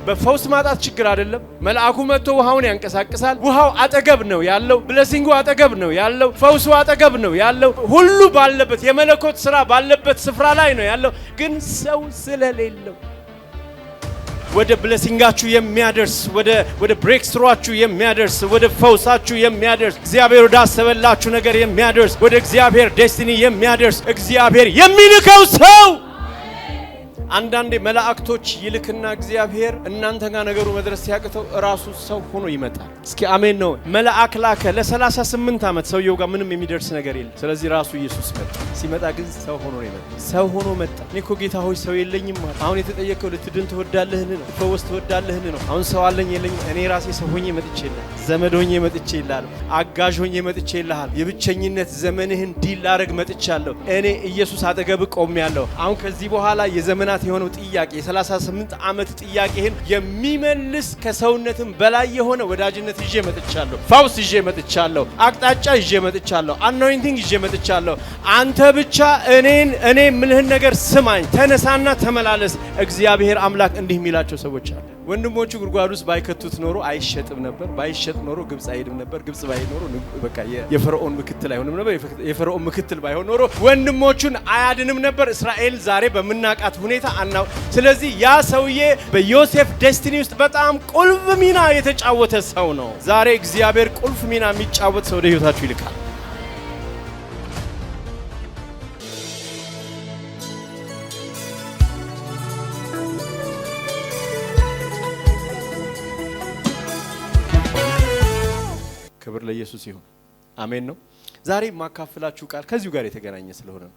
በፈውስ ማጣት ችግር አይደለም። መልአኩ መጥቶ ውሃውን ያንቀሳቅሳል። ውሃው አጠገብ ነው ያለው። ብለሲንጉ አጠገብ ነው ያለው። ፈውሱ አጠገብ ነው ያለው። ሁሉ ባለበት የመለኮት ሥራ ባለበት ስፍራ ላይ ነው ያለው። ግን ሰው ስለሌለው ወደ ብለሲንጋችሁ የሚያደርስ ወደ ብሬክስሩአችሁ የሚያደርስ ወደ ፈውሳችሁ የሚያደርስ እግዚአብሔር ወደ አሰበላችሁ ነገር የሚያደርስ ወደ እግዚአብሔር ዴስቲኒ የሚያደርስ እግዚአብሔር የሚልከው ሰው አንዳንዴ መላእክቶች ይልክና እግዚአብሔር እናንተ ጋር ነገሩ መድረስ ሲያቅተው ራሱ ሰው ሆኖ ይመጣል። እስኪ አሜን ነው። መልአክ ላከ። ለ38 ዓመት ሰውየው ጋር ምንም የሚደርስ ነገር የለም። ስለዚህ ራሱ ኢየሱስ መጣ። ሲመጣ ግን ሰው ሆኖ ነው ይመጣ። ሰው ሆኖ መጣ። እኔ እኮ ጌታ ሆይ ሰው የለኝም ማለት አሁን የተጠየቀው ልትድን ትወዳለህን ነው? ልትፈወስ ትወዳለህን ነው? አሁን ሰው አለኝ የለኝም? እኔ ራሴ ሰው ሆኜ መጥቼልህ፣ ዘመድ ሆኜ መጥቼልሃለሁ፣ አጋዥ ሆኜ መጥቼልሃለሁ። የብቸኝነት ዘመንህን ዲል ላደርግ መጥቻለሁ። እኔ ኢየሱስ አጠገብ ቆሜያለሁ። አሁን ከዚህ በኋላ የዘመናት የሆነው ጥያቄ የ38 ዓመት ጥያቄህን የሚመልስ ከሰውነትም በላይ የሆነ ወዳጅነት ይዤ መጥቻለሁ። ፈውስ ይዤ መጥቻለሁ። አቅጣጫ ይዤ መጥቻለሁ። አኖይንቲንግ ይዤ መጥቻለሁ። አንተ ብቻ እኔ የምልህን ነገር ስማኝ፣ ተነሳና ተመላለስ። እግዚአብሔር አምላክ እንዲህ የሚላቸው ሰዎች አሉ። ወንድሞቹ ጉድጓድ ውስጥ ባይከቱት ኖሮ አይሸጥም ነበር። ባይሸጥ ኖሮ ግብጽ አይሄድም ነበር። ግብጽ ባይሄድ ኖሮ በቃ የፈርዖን ምክትል አይሆንም ነበር። የፈርዖን ምክትል ባይሆን ኖሮ ወንድሞቹን አያድንም ነበር። እስራኤል ዛሬ በምናቃት ሁኔታ አናው። ስለዚህ ያ ሰውዬ በዮሴፍ ዴስቲኒ ውስጥ በጣም ቁልፍ ሚና የተጫወተ ሰው ነው። ዛሬ እግዚአብሔር ቁልፍ ሚና የሚጫወት ሰው ወደ ህይወታችሁ ይልካል። ክብር ለኢየሱስ ይሁን። አሜን ነው። ዛሬ የማካፍላችሁ ቃል ከዚሁ ጋር የተገናኘ ስለሆነ ነው።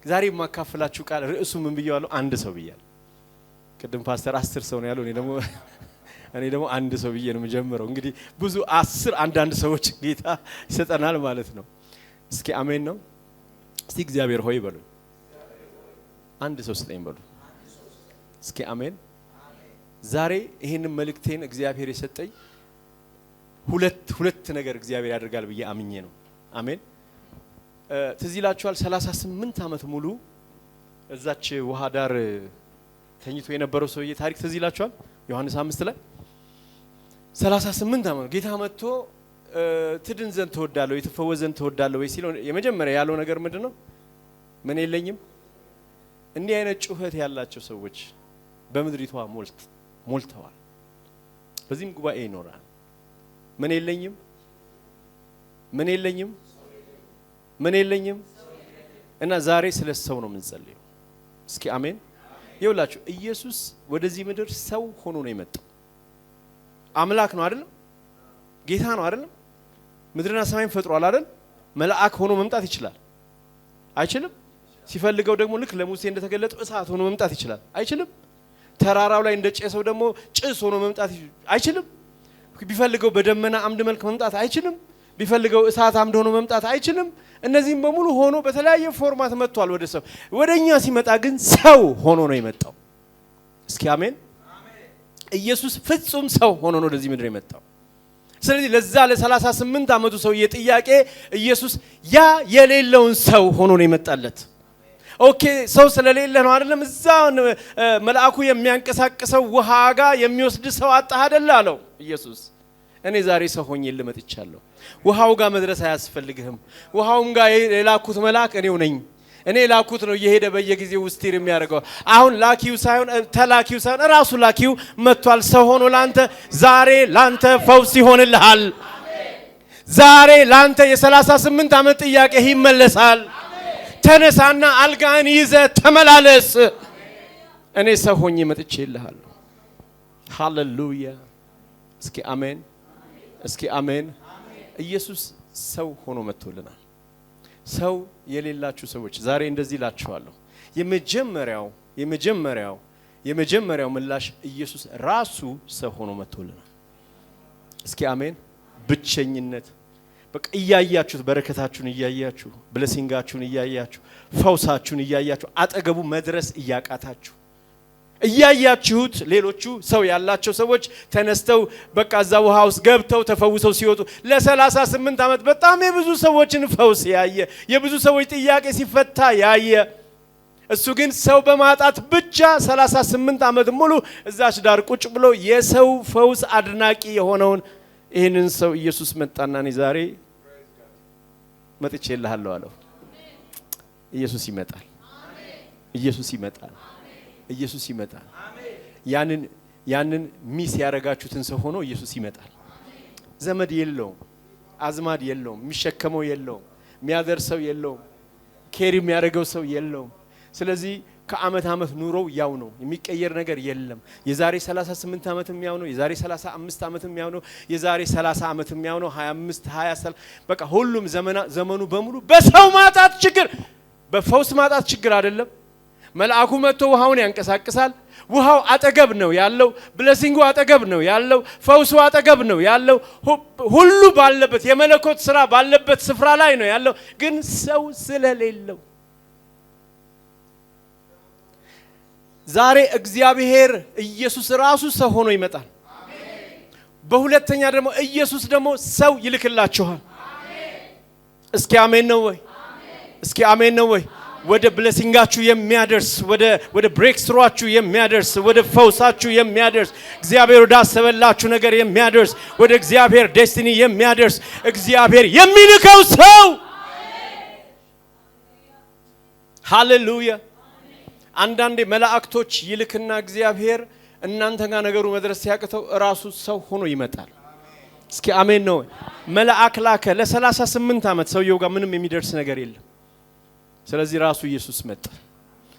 ዛሬ የማካፍላችሁ ቃል ርዕሱ ምን ብያለሁ? አንድ ሰው ብያለሁ። ቅድም ፓስተር 10 ሰው ነው ያለው። እኔ ደግሞ አንድ ሰው ብዬ ነው የምጀምረው። እንግዲህ ብዙ 10 አንዳንድ ሰዎች ጌታ ይሰጠናል ማለት ነው። እስኪ አሜን ነው። እስቲ እግዚአብሔር ሆይ በሉ። አንድ ሰው ስጠኝ በሉ። እስኪ አሜን። ዛሬ ይሄንን መልእክቴን እግዚአብሔር የሰጠኝ ሁለት ነገር እግዚአብሔር ያደርጋል ብዬ አምኜ ነው። አሜን። ትዝ ይላችኋል 38 ዓመት ሙሉ እዛች ውሃ ዳር ተኝቶ የነበረው ሰውዬ ታሪክ ትዝ ይላችኋል። ዮሐንስ 5 ላይ 38 ዓመት ጌታ መጥቶ ትድን ዘንድ ተወዳለሁ፣ የተፈወስ ዘንድ ተወዳለሁ ወይ ሲለው የመጀመሪያ ያለው ነገር ምንድነው? ምን የለኝም። እንዲህ አይነት ጩኸት ያላቸው ሰዎች በምድሪቷ ሞልተዋል። በዚህም ጉባኤ ይኖራል። ምን የለኝም፣ ምን የለኝም፣ ምን የለኝም። እና ዛሬ ስለ ሰው ነው የምንጸልየው። እስኪ አሜን። ይኸውላችሁ ኢየሱስ ወደዚህ ምድር ሰው ሆኖ ነው የመጣው። አምላክ ነው አይደለም? ጌታ ነው አይደለም? ምድርና ሰማይን ፈጥሯል አይደል? መልአክ ሆኖ መምጣት ይችላል አይችልም? ሲፈልገው ደግሞ ልክ ለሙሴ እንደተገለጠው እሳት ሆኖ መምጣት ይችላል አይችልም? ተራራው ላይ እንደጨሰው ደግሞ ጭስ ሆኖ መምጣት አይችልም? ቢፈልገው በደመና አምድ መልክ መምጣት አይችልም? ቢፈልገው እሳት አምድ ሆኖ መምጣት አይችልም? እነዚህም በሙሉ ሆኖ በተለያየ ፎርማት መጥቷል ወደ ሰው። ወደኛ ሲመጣ ግን ሰው ሆኖ ነው የመጣው። እስኪ አሜን። ኢየሱስ ፍጹም ሰው ሆኖ ነው ወደዚህ ምድር የመጣው። ስለዚህ ለዛ ለ38 ዓመቱ ሰውዬ ጥያቄ ኢየሱስ ያ የሌለውን ሰው ሆኖ ነው የመጣለት። ኦኬ ሰው ስለሌለ ነው አይደለም? እዛ መልአኩ የሚያንቀሳቅሰው ውሃ ጋር የሚወስድ ሰው አጣህ አይደል አለው ኢየሱስ። እኔ ዛሬ ሰው ሆኜ ልመጥቻለሁ። ውሃው ጋር መድረስ አያስፈልግህም። ውሃውም ጋር የላኩት መልአክ እኔው ነኝ። እኔ ላኩት ነው እየሄደ በየጊዜው ውስጢር የሚያደርገው። አሁን ላኪው ሳይሆን ተላኪው ሳይሆን ራሱ ላኪው መጥቷል ሰው ሆኖ ላንተ። ዛሬ ላንተ ፈውስ ይሆንልሃል። ዛሬ ላንተ የ38 ዓመት ጥያቄ ይመለሳል። ተነሳና አልጋን ይዘ ተመላለስ። እኔ ሰው ሆኜ መጥቼልሃለሁ። ሃሌሉያ። እስኪ አሜን፣ እስኪ አሜን። ኢየሱስ ሰው ሆኖ መጥቶልናል። ሰው የሌላችሁ ሰዎች ዛሬ እንደዚህ እላችኋለሁ። የመጀመሪያው ምላሽ ኢየሱስ ራሱ ሰው ሆኖ መጥቶልናል። እስኪ አሜን። ብቸኝነት በቃ እያያችሁት፣ በረከታችሁን እያያችሁ፣ ብለሲንጋችሁን እያያችሁ፣ ፈውሳችሁን እያያችሁ፣ አጠገቡ መድረስ እያቃታችሁ እያያችሁት ሌሎቹ ሰው ያላቸው ሰዎች ተነስተው በቃ እዛ ውሃ ውስጥ ገብተው ተፈውሰው ሲወጡ ለ38 ዓመት በጣም የብዙ ሰዎችን ፈውስ ያየ፣ የብዙ ሰዎች ጥያቄ ሲፈታ ያየ፣ እሱ ግን ሰው በማጣት ብቻ 38 ዓመት ሙሉ እዛች ዳር ቁጭ ብሎ የሰው ፈውስ አድናቂ የሆነውን ይህንን ሰው ኢየሱስ መጣና እኔ ዛሬ መጥቼልሃለሁ አለው። ኢየሱስ ይመጣል። ኢየሱስ ይመጣል። ኢየሱስ ይመጣል። ያንን ሚስ ያረጋችሁትን ሰው ሆኖ ኢየሱስ ይመጣል። ዘመድ የለውም፣ አዝማድ የለውም፣ የሚሸከመው የለውም፣ የሚያደርሰው የለውም፣ ኬሪ የሚያደርገው ሰው የለውም። ስለዚህ ከአመት አመት ኑሮው ያው ነው፣ የሚቀየር ነገር የለም። የዛሬ 38 ዓመትም ያው ነው፣ የዛሬ 35 ዓመትም ያው ነው፣ የዛሬ 30 ዓመትም ያው ነው፣ 25 20 በቃ ሁሉም ዘመኑ በሙሉ በሰው ማጣት ችግር፣ በፈውስ ማጣት ችግር አይደለም። መልአኩ መጥቶ ውሃውን ያንቀሳቅሳል። ውሃው አጠገብ ነው ያለው፣ ብለሲንጉ አጠገብ ነው ያለው፣ ፈውሱ አጠገብ ነው ያለው፣ ሁሉ ባለበት የመለኮት ስራ ባለበት ስፍራ ላይ ነው ያለው። ግን ሰው ስለሌለው ዛሬ እግዚአብሔር ኢየሱስ ራሱ ሰው ሆኖ ይመጣል። በሁለተኛ ደግሞ ኢየሱስ ደግሞ ሰው ይልክላችኋል። እስኪ አሜን ነው ወይ? እስኪ አሜን ነው ወይ? ወደ ብሌሲንጋችሁ የሚያደርስ ወደ ብሬክስሩአችሁ የሚያደርስ ወደ ፈውሳችሁ የሚያደርስ እግዚአብሔር ወደ አሰበላችሁ ነገር የሚያደርስ ወደ እግዚአብሔር ዴስቲኒ የሚያደርስ እግዚአብሔር የሚልከው ሰው። ሃሌሉያ። አንዳንዴ መላእክቶች ይልክና እግዚአብሔር እናንተ ጋር ነገሩ መድረስ ሲያቅተው ራሱ ሰው ሆኖ ይመጣል። እስኪ አሜን ነው። መልአክ ላከ። ለ38 ዓመት ሰውየው ጋር ምንም የሚደርስ ነገር የለም። ስለዚህ ራሱ ኢየሱስ መጣ።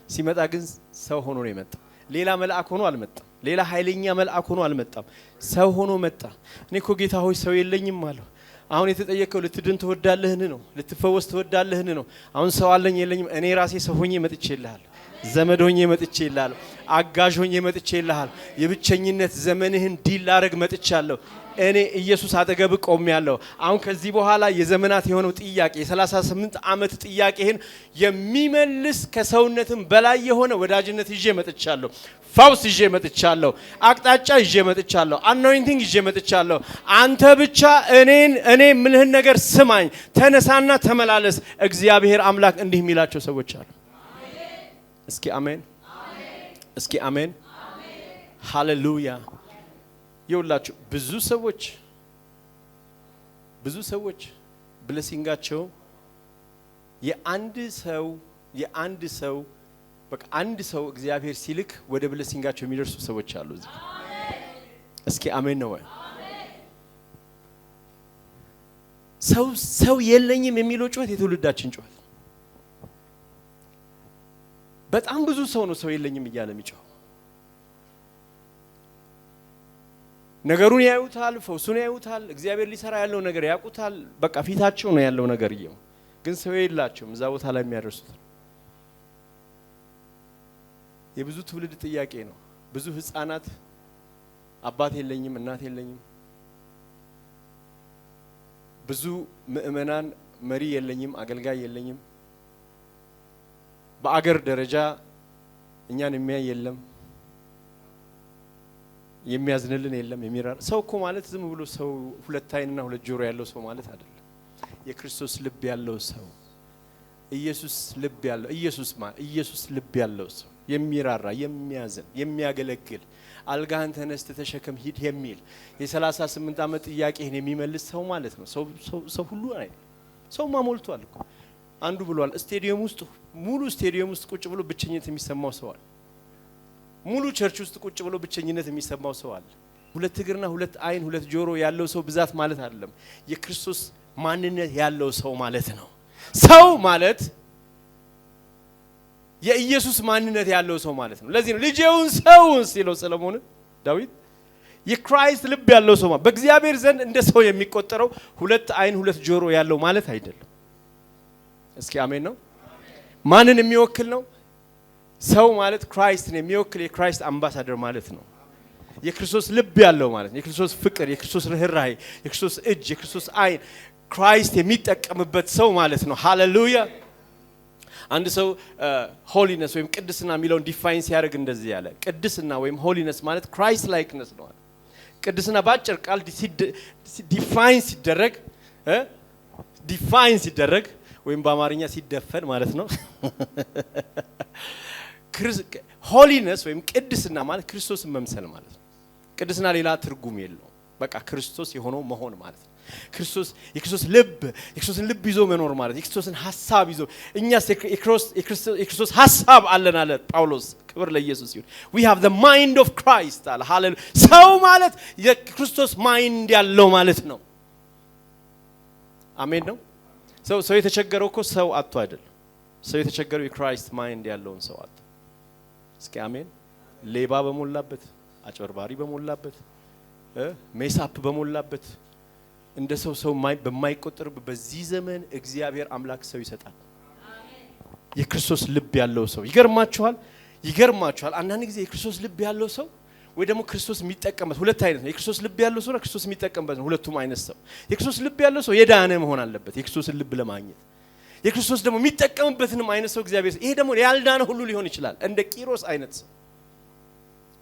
ሲመጣ ግን ሰው ሆኖ ነው የመጣው። ሌላ መልአክ ሆኖ አልመጣም። ሌላ ኃይለኛ መልአክ ሆኖ አልመጣም። ሰው ሆኖ መጣ። እኔ እኮ ጌታ ሆይ ሰው የለኝም አለው። አሁን የተጠየቀው ልትድን ትወዳለህን ነው? ልትፈወስ ትወዳለህን ነው? አሁን ሰው አለኝ የለኝም? እኔ ራሴ ሰው ሆኜ መጥቼልሃለሁ። ዘመድ ሆኜ መጥቼልሃለሁ። አጋዥ ሆኜ መጥቼልሃለሁ። የብቸኝነት ዘመንህን ዲል ላረግ መጥቻለሁ። እኔ ኢየሱስ አጠገብ ቆሜያለሁ። አሁን ከዚህ በኋላ የዘመናት የሆነው ጥያቄ የ38 ዓመት ጥያቄህን የሚመልስ ከሰውነትም በላይ የሆነ ወዳጅነት ይዤ መጥቻለሁ። ፈውስ ይዤ መጥቻለሁ። አቅጣጫ ይዤ መጥቻለሁ። አኖይንቲንግ ይዤ መጥቻለሁ። አንተ ብቻ እኔ ምልህን ነገር ስማኝ፣ ተነሳና ተመላለስ። እግዚአብሔር አምላክ እንዲህ የሚላቸው ሰዎች አሉ። እስኪ አሜን፣ እስኪ አሜን። ሃሌሉያ። ይውላችሁ ብዙ ሰዎች ብሌሲንጋቸው የአንድ ሰው በቃ አንድ ሰው እግዚአብሔር ሲልክ ወደ ብሌሲንጋቸው የሚደርሱ ሰዎች አሉ። እዚህ እስኪ አሜን ነው ወይ? ሰው የለኝም የሚለው ጩኸት የትውልዳችን ጩኸት። በጣም ብዙ ሰው ነው ሰው የለኝም እያለ የሚጮህ። ነገሩን ያዩታል፣ ፈውሱን ያዩታል፣ እግዚአብሔር ሊሰራ ያለው ነገር ያውቁታል። በቃ ፊታቸው ነው ያለው ነገር ይየው፣ ግን ሰው የላቸውም እዛ ቦታ ላይ የሚያደርሱት። የብዙ ትውልድ ጥያቄ ነው። ብዙ ህፃናት አባት የለኝም፣ እናት የለኝም። ብዙ ምእመናን መሪ የለኝም፣ አገልጋይ የለኝም። በአገር ደረጃ እኛን የሚያይ የለም፣ የሚያዝንልን የለም፣ የሚራራ ሰው እኮ ማለት ዝም ብሎ ሰው ሁለት አይንና ሁለት ጆሮ ያለው ሰው ማለት አይደለም። የክርስቶስ ልብ ያለው ሰው፣ ኢየሱስ ልብ ያለው ኢየሱስ ልብ ያለው ሰው፣ የሚራራ፣ የሚያዝን፣ የሚያገለግል፣ አልጋህን ተነስተ ተሸከም ሂድ የሚል የ38 ዓመት ጥያቄህን የሚመልስ ሰው ማለት ነው። ሰው ሁሉ አይ ሰው ማሞልቷል እኮ። አንዱ ብሏል ሙሉ ስቴዲየም ውስጥ ቁጭ ብሎ ብቸኝነት የሚሰማው ሰው አለ። ሙሉ ቸርች ውስጥ ቁጭ ብሎ ብቸኝነት የሚሰማው ሰው አለ። ሁለት እግርና ሁለት አይን ሁለት ጆሮ ያለው ሰው ብዛት ማለት አይደለም፣ የክርስቶስ ማንነት ያለው ሰው ማለት ነው። ሰው ማለት የኢየሱስ ማንነት ያለው ሰው ማለት ነው። ለዚህ ነው ልጄውን ሰውን ሲለው ሰለሞን ዳዊት የክራይስት ልብ ያለው ሰው ማለት በእግዚአብሔር ዘንድ እንደ ሰው የሚቆጠረው ሁለት አይን ሁለት ጆሮ ያለው ማለት አይደለም። እስኪ አሜን ነው። ማንን የሚወክል ነው? ሰው ማለት ክራይስትን የሚወክል የክራይስት አምባሳደር ማለት ነው። የክርስቶስ ልብ ያለው ማለት ነው። የክርስቶስ ፍቅር፣ የክርስቶስ ርህራሄ፣ የክርስቶስ እጅ፣ የክርስቶስ አይን ክራይስት የሚጠቀምበት ሰው ማለት ነው። ሃሌሉያ። አንድ ሰው ሆሊነስ ወይም ቅድስና የሚለውን ዲፋይን ሲያደርግ እንደዚህ ያለ ቅድስና ወይም ሆሊነስ ማለት ክራይስት ላይክነስ ነው። ቅድስና ባጭር ቃል ዲፋይን ሲደረግ ወይም በአማርኛ ሲደፈን ማለት ነው። ሆሊነስ ወይም ቅድስና ማለት ክርስቶስን መምሰል ማለት ነው። ቅድስና ሌላ ትርጉም የለውም። በቃ ክርስቶስ የሆነው መሆን ማለት ነው። የክርስቶስን ልብ ይዞ መኖር ማለት የክርስቶስን ሐሳብ ይዞ እኛስ የክርስቶስ ሐሳብ አለን አለ ጳውሎስ። ክብር ለኢየሱስ ይሁን። we have the mind of Christ አለ። ሃሌሉያ። ሰው ማለት የክርስቶስ ማይንድ ያለው ማለት ነው። አሜን ነው። ሰው የተቸገረው እኮ ሰው አጥቶ አይደለም። ሰው የተቸገረው የክራይስት ማይንድ ያለውን ሰው አጥቶ። እስኪ አሜን። ሌባ በሞላበት፣ አጭበርባሪ በሞላበት፣ ሜሳፕ በሞላበት እንደ ሰው በማይቆጠር በዚህ ዘመን እግዚአብሔር አምላክ ሰው ይሰጣል። የክርስቶስ ልብ ያለው ሰው ይገርማችኋል። አንዳንድ ጊዜ የክርስቶስ ልብ ያለው ሰው ወይ ደግሞ ክርስቶስ የሚጠቀምበት ሁለት አይነት ነው። የክርስቶስ ልብ ያለው ሰውና ክርስቶስ የሚጠቀምበት ነው። ሁለቱም አይነት ሰው። የክርስቶስ ልብ ያለው ሰው የዳነ መሆን አለበት የክርስቶስን ልብ ለማግኘት። የክርስቶስ ደግሞ የሚጠቀምበትንም አይነት ሰው እግዚአብሔር ይሄ ደግሞ ያልዳነ ሁሉ ሊሆን ይችላል። እንደ ቂሮስ አይነት ሰው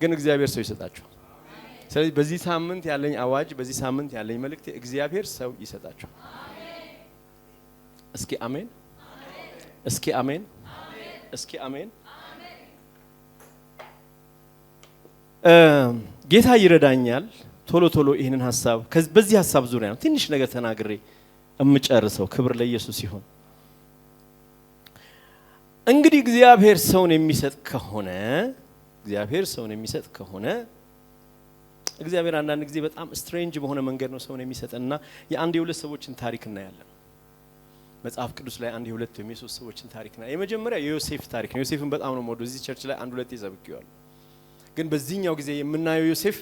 ግን እግዚአብሔር ሰው ይሰጣችኋል። ስለዚህ በዚህ ሳምንት ያለኝ አዋጅ፣ በዚህ ሳምንት ያለኝ መልእክት እግዚአብሔር ሰው ይሰጣችኋል። እስኪ አሜን፣ እስኪ አሜን፣ እስኪ አሜን። ጌታ ይረዳኛል። ቶሎ ይሄንን ሐሳብ በዚህ ሐሳብ ዙሪያ ነው ትንሽ ነገር ተናግሬ እምጨርሰው። ክብር ለኢየሱስ ይሁን። እንግዲህ እግዚአብሔር ሰውን የሚሰጥ ከሆነ እግዚአብሔር አንዳንድ ጊዜ በጣም ስትሬንጅ በሆነ መንገድ ነው ሰውን የሚሰጥና የአንድ የሁለት ሰዎችን ታሪክ እናያለን መጽሐፍ ቅዱስ ላይ። አንድ የሁለት ወይም የሶስት ሰዎችን ታሪክ ነው። የመጀመሪያ የዮሴፍ ታሪክ ነው። ዮሴፍን በጣም ነው የምወደው። እዚህ ቸርች ላይ አንድ ሁለት ይዘብቂዋል። ግን በዚህኛው ጊዜ የምናየው ዮሴፍ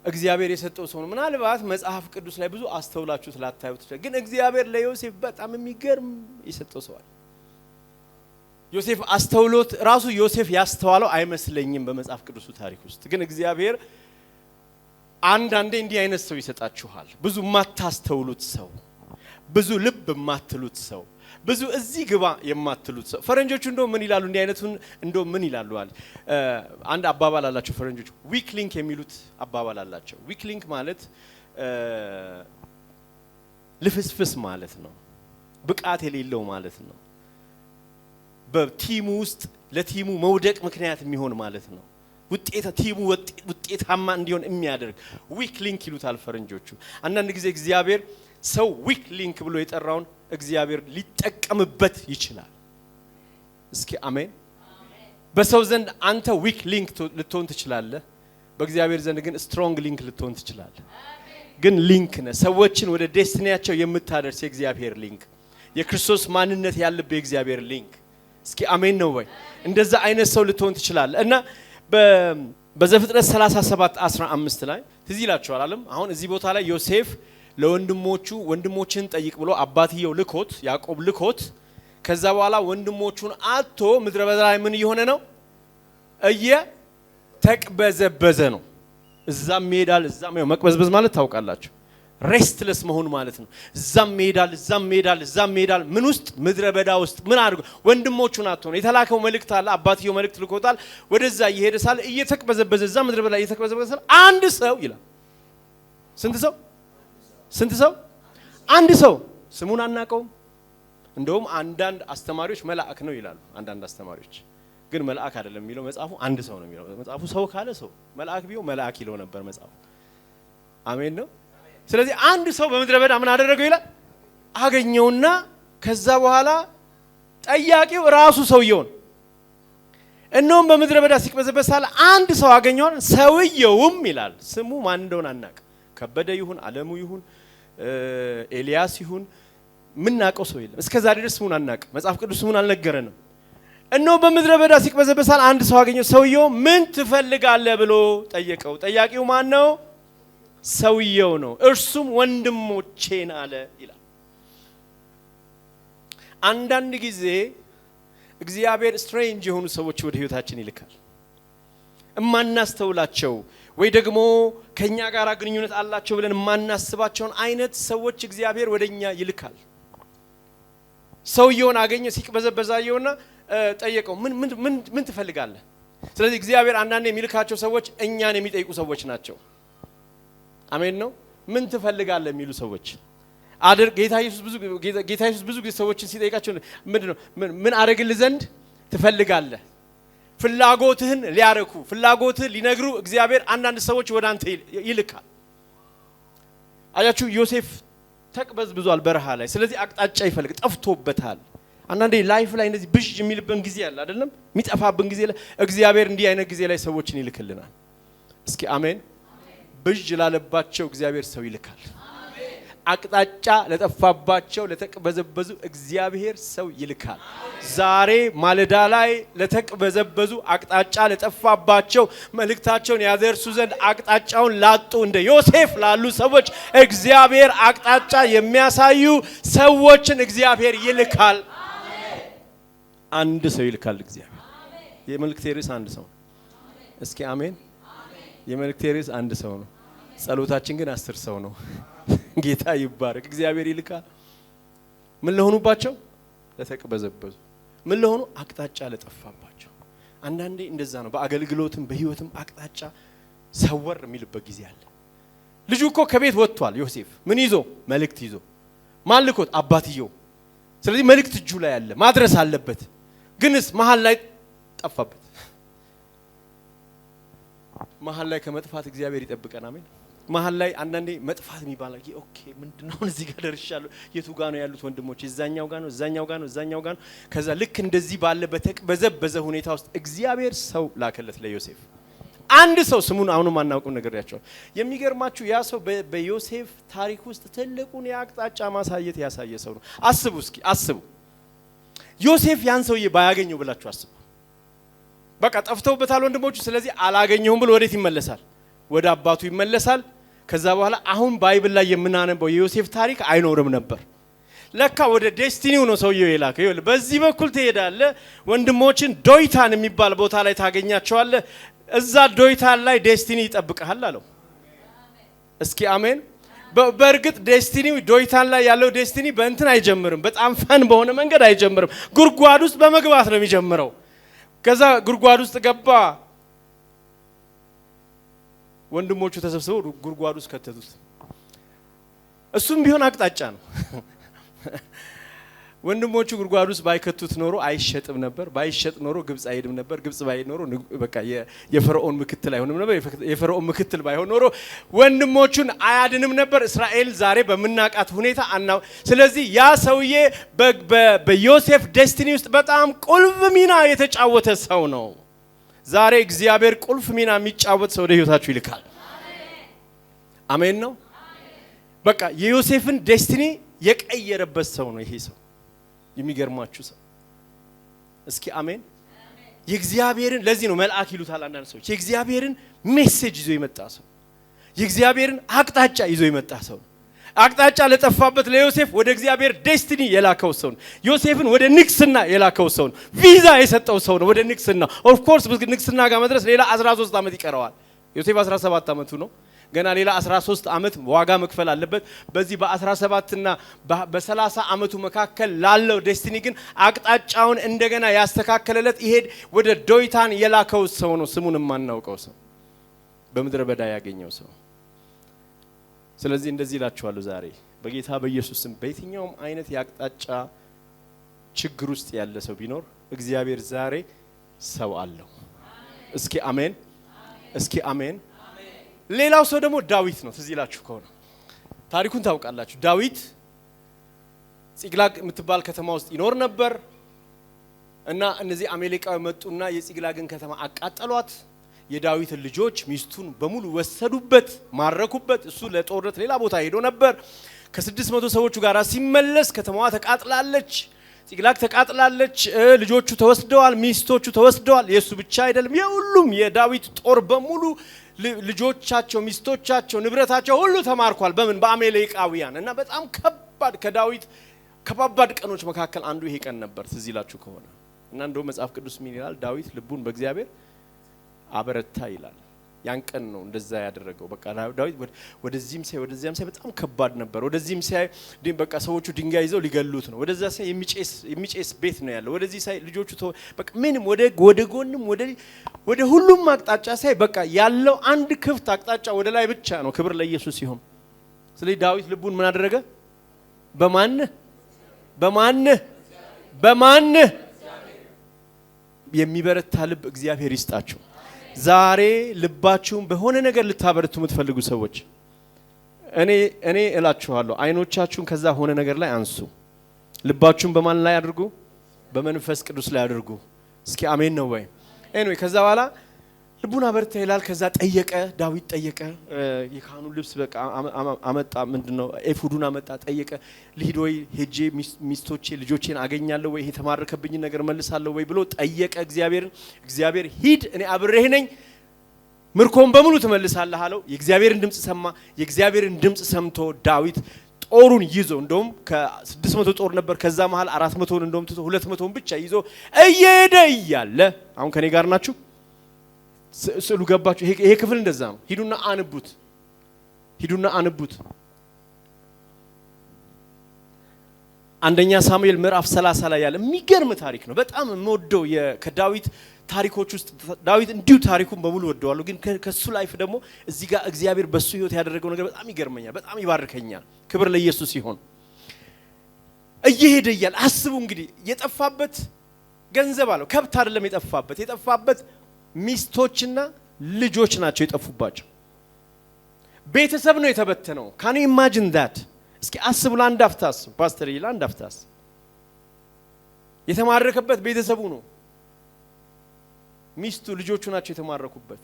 እግዚአብሔር የሰጠው ሰው ነው። ምናልባት መጽሐፍ ቅዱስ ላይ ብዙ አስተውላችሁት ላታዩት ይችላል። ግን እግዚአብሔር ለዮሴፍ በጣም የሚገርም የሰጠው ሰው አለ። ዮሴፍ አስተውሎት ራሱ ዮሴፍ ያስተዋለው አይመስለኝም በመጽሐፍ ቅዱሱ ታሪክ ውስጥ። ግን እግዚአብሔር አንዳንዴ እንዲህ አይነት ሰው ይሰጣችኋል። ብዙ የማታስተውሉት ሰው፣ ብዙ ልብ የማትሉት ሰው፣ ብዙ እዚህ ግባ የማትሉት ሰው። ፈረንጆቹ እንደው ምን ይላሉ? እንዲህ አይነቱን እንደው ምን ይላሉ አለ። አንድ አባባል አላቸው ፈረንጆቹ፣ ዊክ ሊንክ የሚሉት አባባል አላቸው። ዊክ ሊንክ ማለት ልፍስፍስ ማለት ነው። ብቃት የሌለው ማለት ነው። በቲሙ ውስጥ ለቲሙ መውደቅ ምክንያት የሚሆን ማለት ነው። ቲሙ ውጤታማ እንዲሆን የሚያደርግ ዊክ ሊንክ ይሉታል ፈረንጆቹ። አንዳንድ ጊዜ እግዚአብሔር ሰው ዊክ ሊንክ ብሎ የጠራውን እግዚአብሔር ሊጠቀምበት ይችላል። እስኪ አሜን። በሰው ዘንድ አንተ ዊክ ሊንክ ልትሆን ትችላለህ። በእግዚአብሔር ዘንድ ግን ስትሮንግ ሊንክ ልትሆን ትችላለህ። ግን ሊንክ ነህ። ሰዎችን ወደ ዴስቲኒያቸው የምታደርስ የእግዚአብሔር ሊንክ፣ የክርስቶስ ማንነት ያለበት የእግዚአብሔር ሊንክ። እስኪ አሜን ነው ወይ? እንደዛ አይነት ሰው ልትሆን ትችላለህ። እና በዘፍጥረት 37:15 ላይ ትዝ ይላችኋል አይደል? አሁን እዚህ ቦታ ላይ ዮሴፍ ወንድሞችን ጠይቅ ብሎ አባትየው ልኮት ያዕቆብ ልኮት፣ ከዛ በኋላ ወንድሞቹን አጥቶ ምድረ በዳ ላይ ምን እየሆነ ነው? እየተቅበዘበዘ ነው። እዛም ይሄዳል፣ እዛም መቅበዝበዝ ማለት ታውቃላችሁ፣ ሬስትለስ መሆን ማለት ነው። እዛም ይሄዳል። ምን ውስጥ? ምድረ በዳ ውስጥ። ምን አድርጎ? ወንድሞቹን አጥቶ ነው። የተላከው መልእክት አለ፣ አባትየው መልእክት ልኮታል። ወደዛ እየሄደ ሳለ እየተቅበዘበዘ፣ እዛ ምድረ በዳ እየተቅበዘበዘ ሳለ አንድ ሰው ይላል። ስንት ሰው? አንድ ሰው። ስሙን አናውቀውም። እንደውም አንዳንድ አስተማሪዎች መልአክ ነው ይላሉ። አንዳንድ አስተማሪዎች ግን መልአክ አይደለም የሚለው መጽሐፉ፣ አንድ ሰው ነው የሚለው መጽሐፉ። ሰው ካለ ሰው፣ መልአክ ቢሆን መልአክ ይለው ነበር መጽሐፉ። አሜን ነው። ስለዚህ አንድ ሰው በምድረ በዳ ምን አደረገው ይላል? አገኘውና ከዛ በኋላ ጠያቂው ራሱ ሰውየውን እነሆም በምድረ በዳ ሲቅበዘበዝ ሳለ አንድ ሰው አገኘው። ሰውየውም ይላል ስሙ ማን እንደሆነ አናውቅ፣ ከበደ ይሁን አለሙ ይሁን ኤልያስ ይሁን ምናውቀው ሰው የለም። እስከዛሬ ድረስ ስሙን አናውቅ፣ መጽሐፍ ቅዱስ ስሙን አልነገረንም። እነሆ በምድረ በዳ ሲቅበዘበዝ ሳለ አንድ ሰው አገኘው። ሰውየው ምን ትፈልጋለህ ብሎ ጠየቀው። ጠያቂው ማን ነው? ሰውየው ነው። እርሱም ወንድሞቼን አለ ይላል። አንዳንድ ጊዜ እግዚአብሔር ስትሬንጅ የሆኑ ሰዎች ወደ ህይወታችን ይልካል። እማናስተውላቸው ወይ ደግሞ ከኛ ጋር ግንኙነት አላቸው ብለን የማናስባቸውን አይነት ሰዎች እግዚአብሔር ወደኛ ይልካል። ሰውየውን አገኘ፣ ሲቅበዘበዛየውና ጠየቀው፣ ምን ትፈልጋለህ? ስለዚህ እግዚአብሔር አንዳንዴ የሚልካቸው ሰዎች እኛን የሚጠይቁ ሰዎች ናቸው። አሜን ነው። ምን ትፈልጋለህ የሚሉ ሰዎች። አድር ጌታ ኢየሱስ ብዙ ጊዜ ሰዎችን ሲጠይቃቸው ምንድነው ምን አደርግልህ ዘንድ ትፈልጋለህ? ፍላጎትህን ሊያረኩ ፍላጎትህን ሊነግሩ እግዚአብሔር አንዳንድ ሰዎች ወደ አንተ ይልካል። አያችሁ ዮሴፍ ተቅበዝብዟል በረሃ ላይ። ስለዚህ አቅጣጫ ይፈልግ ጠፍቶበታል። አንዳንዴ ላይፍ ላይ እንደዚህ ብዥ የሚልብን ጊዜ አለ አይደለም? የሚጠፋብን ጊዜ ላይ እግዚአብሔር እንዲህ አይነት ጊዜ ላይ ሰዎችን ይልክልናል። እስኪ አሜን። ብዥ ላለባቸው እግዚአብሔር ሰው ይልካል። አቅጣጫ ለጠፋባቸው ለተቅበዘበዙ እግዚአብሔር ሰው ይልካል። ዛሬ ማለዳ ላይ ለተቅበዘበዙ አቅጣጫ ለጠፋባቸው መልእክታቸውን ያደርሱ ዘንድ አቅጣጫውን ላጡ እንደ ዮሴፍ ላሉ ሰዎች እግዚአብሔር አቅጣጫ የሚያሳዩ ሰዎችን እግዚአብሔር ይልካል። አንድ ሰው ይልካል እግዚአብሔር። የመልእክቴ ርዕስ አንድ ሰው። እስኪ አሜን። የመልእክቴ ርዕስ አንድ ሰው ነው። ጸሎታችን ግን 10 ሰው ነው። ጌታ ይባረክ። እግዚአብሔር ይልካል። ምን ለሆኑባቸው? ለተቅበዘበዙ። ምን ለሆኑ? አቅጣጫ ለጠፋባቸው። አንዳንዴ እንደዛ ነው። በአገልግሎትም በህይወትም አቅጣጫ ሰወር የሚልበት ጊዜ አለ። ልጁ እኮ ከቤት ወጥቷል ዮሴፍ። ምን ይዞ? መልእክት ይዞ። ማን ልኮት? አባትየው። ስለዚህ መልእክት እጁ ላይ አለ፣ ማድረስ አለበት። ግንስ መሃል ላይ ጠፋበት። መሃል ላይ ከመጥፋት እግዚአብሔር ይጠብቀን። አሜን። መሃል ላይ አንዳንዴ መጥፋት የሚባል ኦኬ ምንድነው እዚህ ጋር ደርሻለሁ፣ የቱ ጋር ነው ያሉት ወንድሞች? እዛኛው ጋር ነው፣ እዛኛው ጋር ነው፣ እዛኛው ጋር ነው። ከዛ ልክ እንደዚህ ባለ በተቅበዘበዘ ሁኔታ ውስጥ እግዚአብሔር ሰው ላከለት ለዮሴፍ። አንድ ሰው ስሙን አሁንም አናውቅም ነግሬያቸዋለሁ። የሚገርማችሁ ያ ሰው በዮሴፍ ታሪክ ውስጥ ትልቁን የአቅጣጫ ማሳየት ያሳየ ሰው ነው። አስቡ እስኪ አስቡ። ዮሴፍ ያን ሰውዬ ባያገኘው ብላችሁ አስቡ። በቃ ጠፍተውበታል ወንድሞቹ። ስለዚህ አላገኘውም ብሎ ወዴት ይመለሳል? ወደ አባቱ ይመለሳል። ከዛ በኋላ አሁን ባይብል ላይ የምናነበው የዮሴፍ ታሪክ አይኖርም ነበር። ለካ ወደ ዴስቲኒው ነው ሰውየው የላከው። ይኸውልህ በዚህ በኩል ትሄዳለህ፣ ወንድሞችን ዶይታን የሚባል ቦታ ላይ ታገኛቸዋለህ። እዛ ዶይታን ላይ ዴስቲኒ ይጠብቅሃል አለው። እስኪ አሜን። በእርግጥ ዴስቲኒው ዶይታን ላይ ያለው ዴስቲኒ በእንትን አይጀምርም፣ በጣም ፈን በሆነ መንገድ አይጀምርም። ጉድጓድ ውስጥ በመግባት ነው የሚጀምረው። ከዛ ጉድጓድ ውስጥ ገባ። ወንድሞቹ ተሰብስበው ጉድጓድ ውስጥ ከተቱት። እሱም ቢሆን አቅጣጫ ነው። ወንድሞቹ ጉድጓድ ውስጥ ባይከቱት ኖሮ አይሸጥም ነበር። ባይሸጥ ኖሮ ግብጽ አይሄድም ነበር። ግብጽ ባይሄድ ኖሮ በቃ የፈርዖን ምክትል አይሆንም ነበር። የፈርዖን ምክትል ባይሆን ኖሮ ወንድሞቹን አያድንም ነበር። እስራኤል ዛሬ በመናቃት ሁኔታ አናው። ስለዚህ ያ ሰውዬ በዮሴፍ ዴስቲኒ ውስጥ በጣም ቁልፍ ሚና የተጫወተ ሰው ነው። ዛሬ እግዚአብሔር ቁልፍ ሚና የሚጫወት ሰው ወደ ህይወታችሁ ይልካል። አሜን ነው። በቃ የዮሴፍን ዴስቲኒ የቀየረበት ሰው ነው ይሄ ሰው። የሚገርማችሁ ሰው። እስኪ አሜን። የእግዚአብሔርን ለዚህ ነው መልአክ ይሉታል አንዳንድ ሰዎች። የእግዚአብሔርን ሜሴጅ ይዞ የመጣ ሰው፣ የእግዚአብሔርን አቅጣጫ ይዞ የመጣ ሰው። አቅጣጫ ለጠፋበት ለዮሴፍ ወደ እግዚአብሔር ዴስቲኒ የላከው ሰው ነው። ዮሴፍን ወደ ንግስና የላከው ሰው ነው። ቪዛ የሰጠው ሰው ነው ወደ ንግስና። ኦፍ ኮርስ ንግስና ጋር መድረስ ሌላ 13 ዓመት ይቀረዋል። ዮሴፍ 17 ዓመቱ ነው። ገና ሌላ 13 ዓመት ዋጋ መክፈል አለበት። በዚህ በ17 እና በ30 ዓመቱ መካከል ላለው ዴስቲኒ ግን አቅጣጫውን እንደገና ያስተካከለለት ይሄድ ወደ ዶይታን የላከው ሰው ነው። ስሙን የማናውቀው ሰው፣ በምድረ በዳ ያገኘው ሰው። ስለዚህ እንደዚህ እላችኋለሁ ዛሬ በጌታ በኢየሱስ ስም በየትኛውም አይነት የአቅጣጫ ችግር ውስጥ ያለ ሰው ቢኖር እግዚአብሔር ዛሬ ሰው አለው። እስኪ አሜን፣ እስኪ አሜን። ሌላው ሰው ደግሞ ዳዊት ነው። ትዝ ይላችሁ ከሆነ ታሪኩን ታውቃላችሁ። ዳዊት ጽግላግ የምትባል ከተማ ውስጥ ይኖር ነበር እና እነዚህ አሜሪካዊ መጡና የጽግላግን ከተማ አቃጠሏት። የዳዊትን ልጆች ሚስቱን በሙሉ ወሰዱበት፣ ማረኩበት። እሱ ለጦርነት ሌላ ቦታ ሄዶ ነበር። ከ600 ሰዎቹ ጋር ሲመለስ ከተማዋ ተቃጥላለች፣ ጽግላግ ተቃጥላለች። ልጆቹ ተወስደዋል፣ ሚስቶቹ ተወስደዋል። የሱ ብቻ አይደለም፣ የሁሉም የዳዊት ጦር በሙሉ ልጆቻቸው፣ ሚስቶቻቸው፣ ንብረታቸው ሁሉ ተማርኳል። በምን? በአሜሪካውያን። እና በጣም ከባድ ከዳዊት ከባባድ ቀኖች መካከል አንዱ ይሄ ቀን ነበር። ትዝ ይላችሁ ከሆነ እና እንደው መጽሐፍ ቅዱስ ምን ይላል? ዳዊት ልቡን በእግዚአብሔር አበረታ ይላል። ያን ቀን ነው እንደዛ ያደረገው። በቃ ዳዊት ወደዚህም ሳይ ወደዚያም ሳይ በጣም ከባድ ነበር። ወደዚህም ሳይ በቃ ሰዎቹ ድንጋይ ይዘው ሊገሉት ነው። ወደዛ ሳይ የሚጨስ ቤት ነው ያለው። ወደዚህ ሳይ ልጆቹ በቃ ምንም ወደ ጎንም ወደ ሁሉም አቅጣጫ ሳይ በቃ ያለው አንድ ክፍት አቅጣጫ ወደ ላይ ብቻ ነው። ክብር ለኢየሱስ ይሁን። ስለዚህ ዳዊት ልቡን ምን አደረገ? በማን የሚበረታ ልብ እግዚአብሔር ይስጣችሁ። ዛሬ ልባችሁን በሆነ ነገር ልታበረቱ የምትፈልጉ ሰዎች እኔ እላችኋለሁ አይኖቻችሁን ከዛ ሆነ ነገር ላይ አንሱ። ልባችሁን በማን ላይ አድርጉ? በመንፈስ ቅዱስ ላይ አድርጉ። እስኪ አሜን ነው ወይ? ኤኒዌይ ከዛ በኋላ ልቡን አበርታ ይላል። ከዛ ጠየቀ፣ ዳዊት ጠየቀ። የካህኑ ልብስ በቃ አመጣ፣ ምንድነው ኤፉዱን አመጣ፣ ጠየቀ። ልሂድ ወይ ሄጄ ሚስቶቼ ልጆቼን አገኛለሁ ወይ የተማረከብኝ ነገር መልሳለሁ ወይ ብሎ ጠየቀ እግዚአብሔርን። እግዚአብሔር ሂድ እኔ አብሬህ ነኝ ምርኮን በሙሉ ትመልሳለህ አለው። የእግዚአብሔርን ድምጽ ሰማ። የእግዚአብሔርን ድምጽ ሰምቶ ዳዊት ጦሩን ይዞ እንደውም ከ600 ጦር ነበር፣ ከዛ መሃል 400ን እንደውም 200ን ብቻ ይዞ እየሄደ እያለ አሁን ከኔ ጋር ናችሁ? ስዕሉ ገባችሁ? ይሄ ክፍል እንደዛ ነው። ሂዱና አንቡት። አንደኛ ሳሙኤል ምዕራፍ 30 ላይ ያለ የሚገርም ታሪክ ነው። በጣም የምወደው ከዳዊት ታሪኮች ውስጥ ዳዊት እንዲሁ ታሪኩን በሙሉ ወደዋለሁ፣ ግን ከሱ ላይፍ ደግሞ እዚህ ጋር እግዚአብሔር በሱ ህይወት ያደረገው ነገር በጣም ይገርመኛል፣ በጣም ይባርከኛል። ክብር ለኢየሱስ ይሁን። እየሄደ እያለ አስቡ እንግዲህ የጠፋበት ገንዘብ አለው፣ ከብት አይደለም የጠፋበት ሚስቶችና ልጆች ናቸው የጠፉባቸው። ቤተሰብ ነው የተበተነው። ካን ዩ ኢማጂን ዳት? እስኪ አስቡ። ለአንድ አፍታ አስቡ ፓስተር፣ ለአንድ አፍታ አስቡ። የተማረከበት ቤተሰቡ ነው። ሚስቱ ልጆቹ ናቸው የተማረኩበት።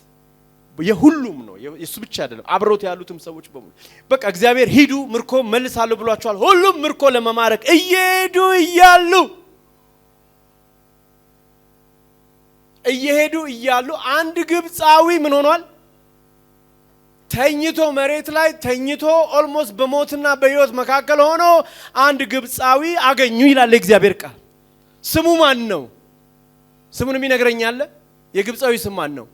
የሁሉም ነው፣ የሱ ብቻ አይደለም። አብሮት ያሉትም ሰዎች በሙሉ በቃ እግዚአብሔር ሂዱ ምርኮ መልሳለሁ ብሏቸዋል። ሁሉም ምርኮ ለመማረክ እየሄዱ እያሉ አንድ ግብፃዊ ምን ሆኗል? ተኝቶ መሬት ላይ ተኝቶ ኦልሞስት በሞትና በህይወት መካከል ሆኖ አንድ ግብፃዊ አገኙ ይላል እግዚአብሔር ቃል። ስሙ ማን ነው? ስሙን የሚነግረኛል? የግብፃዊ ስም ማን ነው?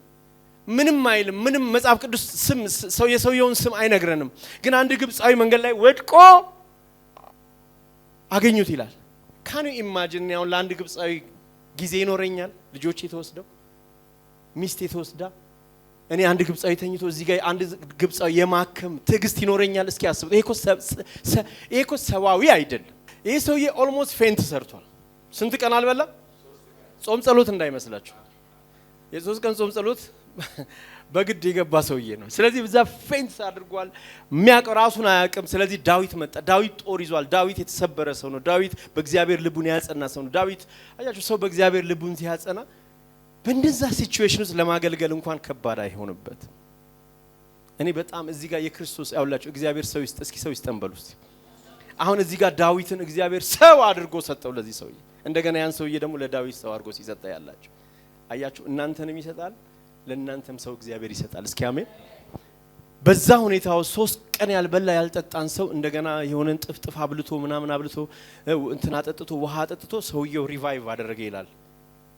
ምንም አይልም። ምንም መጽሐፍ ቅዱስ ስም የሰውየውን ስም አይነግረንም። ግን አንድ ግብፃዊ መንገድ ላይ ወድቆ አገኙት ይላል። ካን ዩ ኢማጂን? ያው ለአንድ ግብፃዊ ጊዜ ይኖረኛል? ልጆቼ ተወስደው ሚስቴ ተወስዳ እኔ አንድ ግብፃዊ ተኝቶ እዚህ ጋር አንድ ግብፃዊ የማከም ትዕግስት ይኖረኛል? እስኪ አስቡት። ይሄ እኮ ሰዋዊ አይደለም። ይሄ ሰውዬ ኦልሞስት ፌንት ሰርቷል። ስንት ቀን አልበላ? ጾም ጸሎት እንዳይመስላችሁ። የ3 ቀን ጾም ጸሎት በግድ የገባ ሰውዬ ነው። ስለዚህ በዛ ፌንት አድርጓል። የሚያውቀው ራሱን አያውቅም። ስለዚህ ዳዊት መጣ። ዳዊት ጦር ይዟል። ዳዊት የተሰበረ ሰው ነው። ዳዊት በእግዚአብሔር ልቡን ያጸና ሰው ነው። ዳዊት አያችሁ፣ ሰው በእግዚአብሔር ልቡን ሲያጸና በእንደዛ ሲቹዌሽን ውስጥ ለማገልገል እንኳን ከባድ አይሆንበት። እኔ በጣም እዚህ ጋር የክርስቶስ ያውላችሁ እግዚአብሔር ሰው ይስጥ። እስኪ ሰው ይስጠንበሉስ። አሁን እዚህ ጋር ዳዊትን እግዚአብሔር ሰው አድርጎ ሰጠው ለዚህ ሰውዬ። እንደገና ያን ሰውዬ ደግሞ ለዳዊት ሰው አድርጎ ሲሰጣ ያላችሁ አያችሁ፣ እናንተንም ይሰጣል፣ ለእናንተም ሰው እግዚአብሔር ይሰጣል። እስኪ አሜን። በዛ ሁኔታው 3 ቀን ያልበላ ያልጠጣን ሰው እንደገና የሆነን ጥፍጥፍ አብልቶ ምናምን አብልቶ እንትና አጠጥቶ ውሃ አጠጥቶ ሰውየው ሪቫይቭ አደረገ ይላል።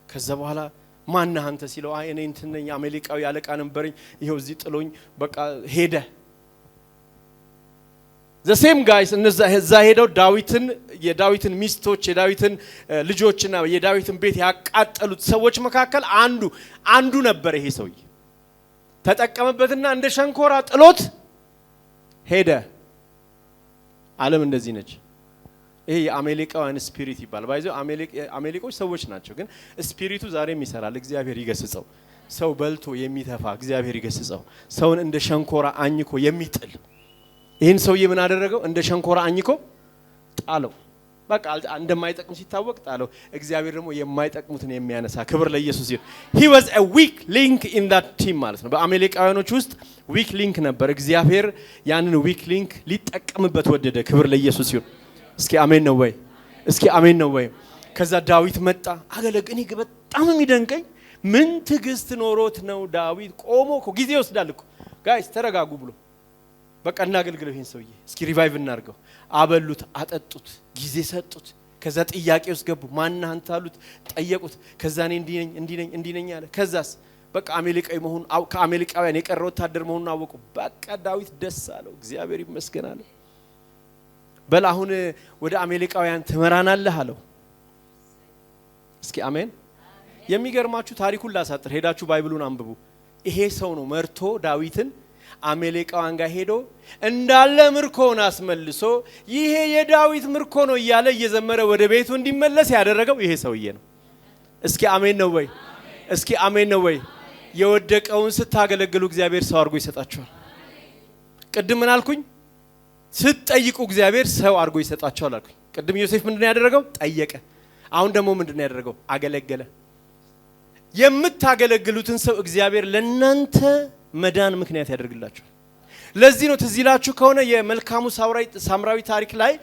ከዛ በኋላ ማነህ አንተ ሲለው አይ እኔ እንትን ነኝ አሜሪካዊ አለቃ ነበርኝ፣ ይሄው እዚህ ጥሎኝ በቃ ሄደ። the same guys እነዛ ሄደው የዳዊትን ሚስቶች የዳዊትን ልጆችና የዳዊትን ቤት ያቃጠሉት ሰዎች መካከል አንዱ ነበር። ይሄ ሰውዬ ተጠቀመበትና እንደ ሸንኮራ ጥሎት ሄደ። ዓለም እንደዚህ ነች። ይሄ የአሜሪካውያን ስፒሪት ይባላል። ባይዘው አሜሪካዎች ሰዎች ናቸው፣ ግን ስፒሪቱ ዛሬም ይሰራል። እግዚአብሔር ይገስጸው። ሰው በልቶ የሚተፋ እግዚአብሔር ይገስጸው። ሰውን እንደ ሸንኮራ አኝኮ የሚጥል ይህን ሰውዬ ምን አደረገው? እንደ ሸንኮራ አኝኮ ጣለው። በቃ እንደማይጠቅም ሲታወቅ ጣለው። እግዚአብሔር ደግሞ የማይጠቅሙትን የሚያነሳ። ክብር ለኢየሱስ ይሁን። he was a weak link in that team ማለት ነው። በአሜሪካውያኖች ውስጥ ዊክ ሊንክ ነበር። እግዚአብሔር ያንን ዊክ ሊንክ ሊጠቀምበት ወደደ። ክብር ለኢየሱስ ይሁን። እስኪ አሜን ነው ወይ? እስኪ አሜን ነው ወይ? ከዛ ዳዊት መጣ አገለገለ። እኔ በጣም የሚደንቀኝ ምን ትዕግስት ኖሮት ነው ዳዊት ቆሞ እኮ ጊዜ ይወስዳል እኮ ጋይስ ተረጋጉ ብሎ በቃ እናገልግለው ይሄን ሰውዬ እስኪ ሪቫይቭ እናርገው። አበሉት፣ አጠጡት፣ ጊዜ ሰጡት። ከዛ ጥያቄ ውስጥ ገቡ። ማን አንተ አሉት፣ ጠየቁት። ከዛ እኔ እንዲህ ነኝ አለ። ከዛስ በቃ አሜሪካዊ መሆኑ ከአሜሪካውያን የቀረ ወታደር መሆኑን አወቁ። በቃ ዳዊት ደስ አለው። እግዚአብሔር ይመስገን አለ። በል አሁን ወደ አሜሪካውያን ትመራናለህ አለው። እስኪ አሜን። የሚገርማችሁ ታሪኩን ላሳጥር፣ ሄዳችሁ ባይብሉን አንብቡ። ይሄ ሰው ነው መርቶ ዳዊትን አሜሌቃውያን ጋር ሄዶ እንዳለ ምርኮውን አስመልሶ ይሄ የዳዊት ምርኮ ነው እያለ እየዘመረ ወደ ቤቱ እንዲመለስ ያደረገው ይሄ ሰውዬ ነው። እስኪ አሜን ነው ወይ? እስኪ አሜን ነው ወይ? የወደቀውን ስታገለግሉ እግዚአብሔር ሰው አድርጎ ይሰጣችኋል። ቅድም ምን አልኩኝ? ስትጠይቁ እግዚአብሔር ሰው አድርጎ ይሰጣችኋል አልኩኝ። ቅድም ዮሴፍ ምንድነው ያደረገው? ጠየቀ። አሁን ደግሞ ምንድነው ያደረገው? አገለገለ። የምታገለግሉትን ሰው እግዚአብሔር ለእናንተ መዳን ምክንያት ያደርግላችኋል። ለዚህ ነው ትዝ ይላችሁ ከሆነ የመልካሙ ሳምራዊ ታሪክ ላይ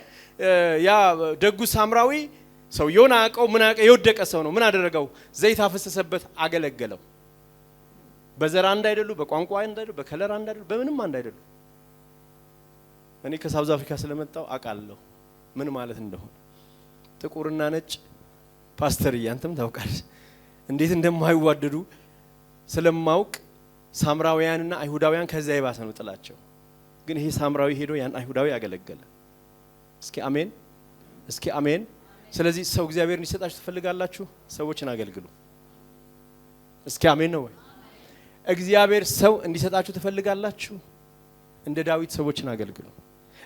ያ ደጉ ሳምራዊ ሰውየውን አቀው ምን አቀ የወደቀ ሰው ነው። ምን አደረገው? ዘይት አፈሰሰበት፣ አገለገለው። በዘራ አንድ አይደሉ፣ በቋንቋ አንድ አይደሉ፣ በከለር አንድ አይደሉ፣ በምንም አንድ አይደሉ። እኔ ከሳውዝ አፍሪካ ስለመጣው አቃለሁ ምን ማለት እንደሆነ። ጥቁርና ነጭ ፓስተር ያንተም ታውቃለህ እንዴት እንደማይዋደዱ ስለማውቅ ሳምራውያንና አይሁዳውያን ከዛ ይባሰ ነው ጥላቸው። ግን ይሄ ሳምራዊ ሄዶ ያን አይሁዳዊ ያገለገለ። እስኪ አሜን፣ እስኪ አሜን። ስለዚህ ሰው እግዚአብሔር እንዲሰጣችሁ ትፈልጋላችሁ? ሰዎችን አገልግሉ። እስኪ አሜን ነው ወይ? እግዚአብሔር ሰው እንዲሰጣችሁ ትፈልጋላችሁ? እንደ ዳዊት ሰዎችን አገልግሉ።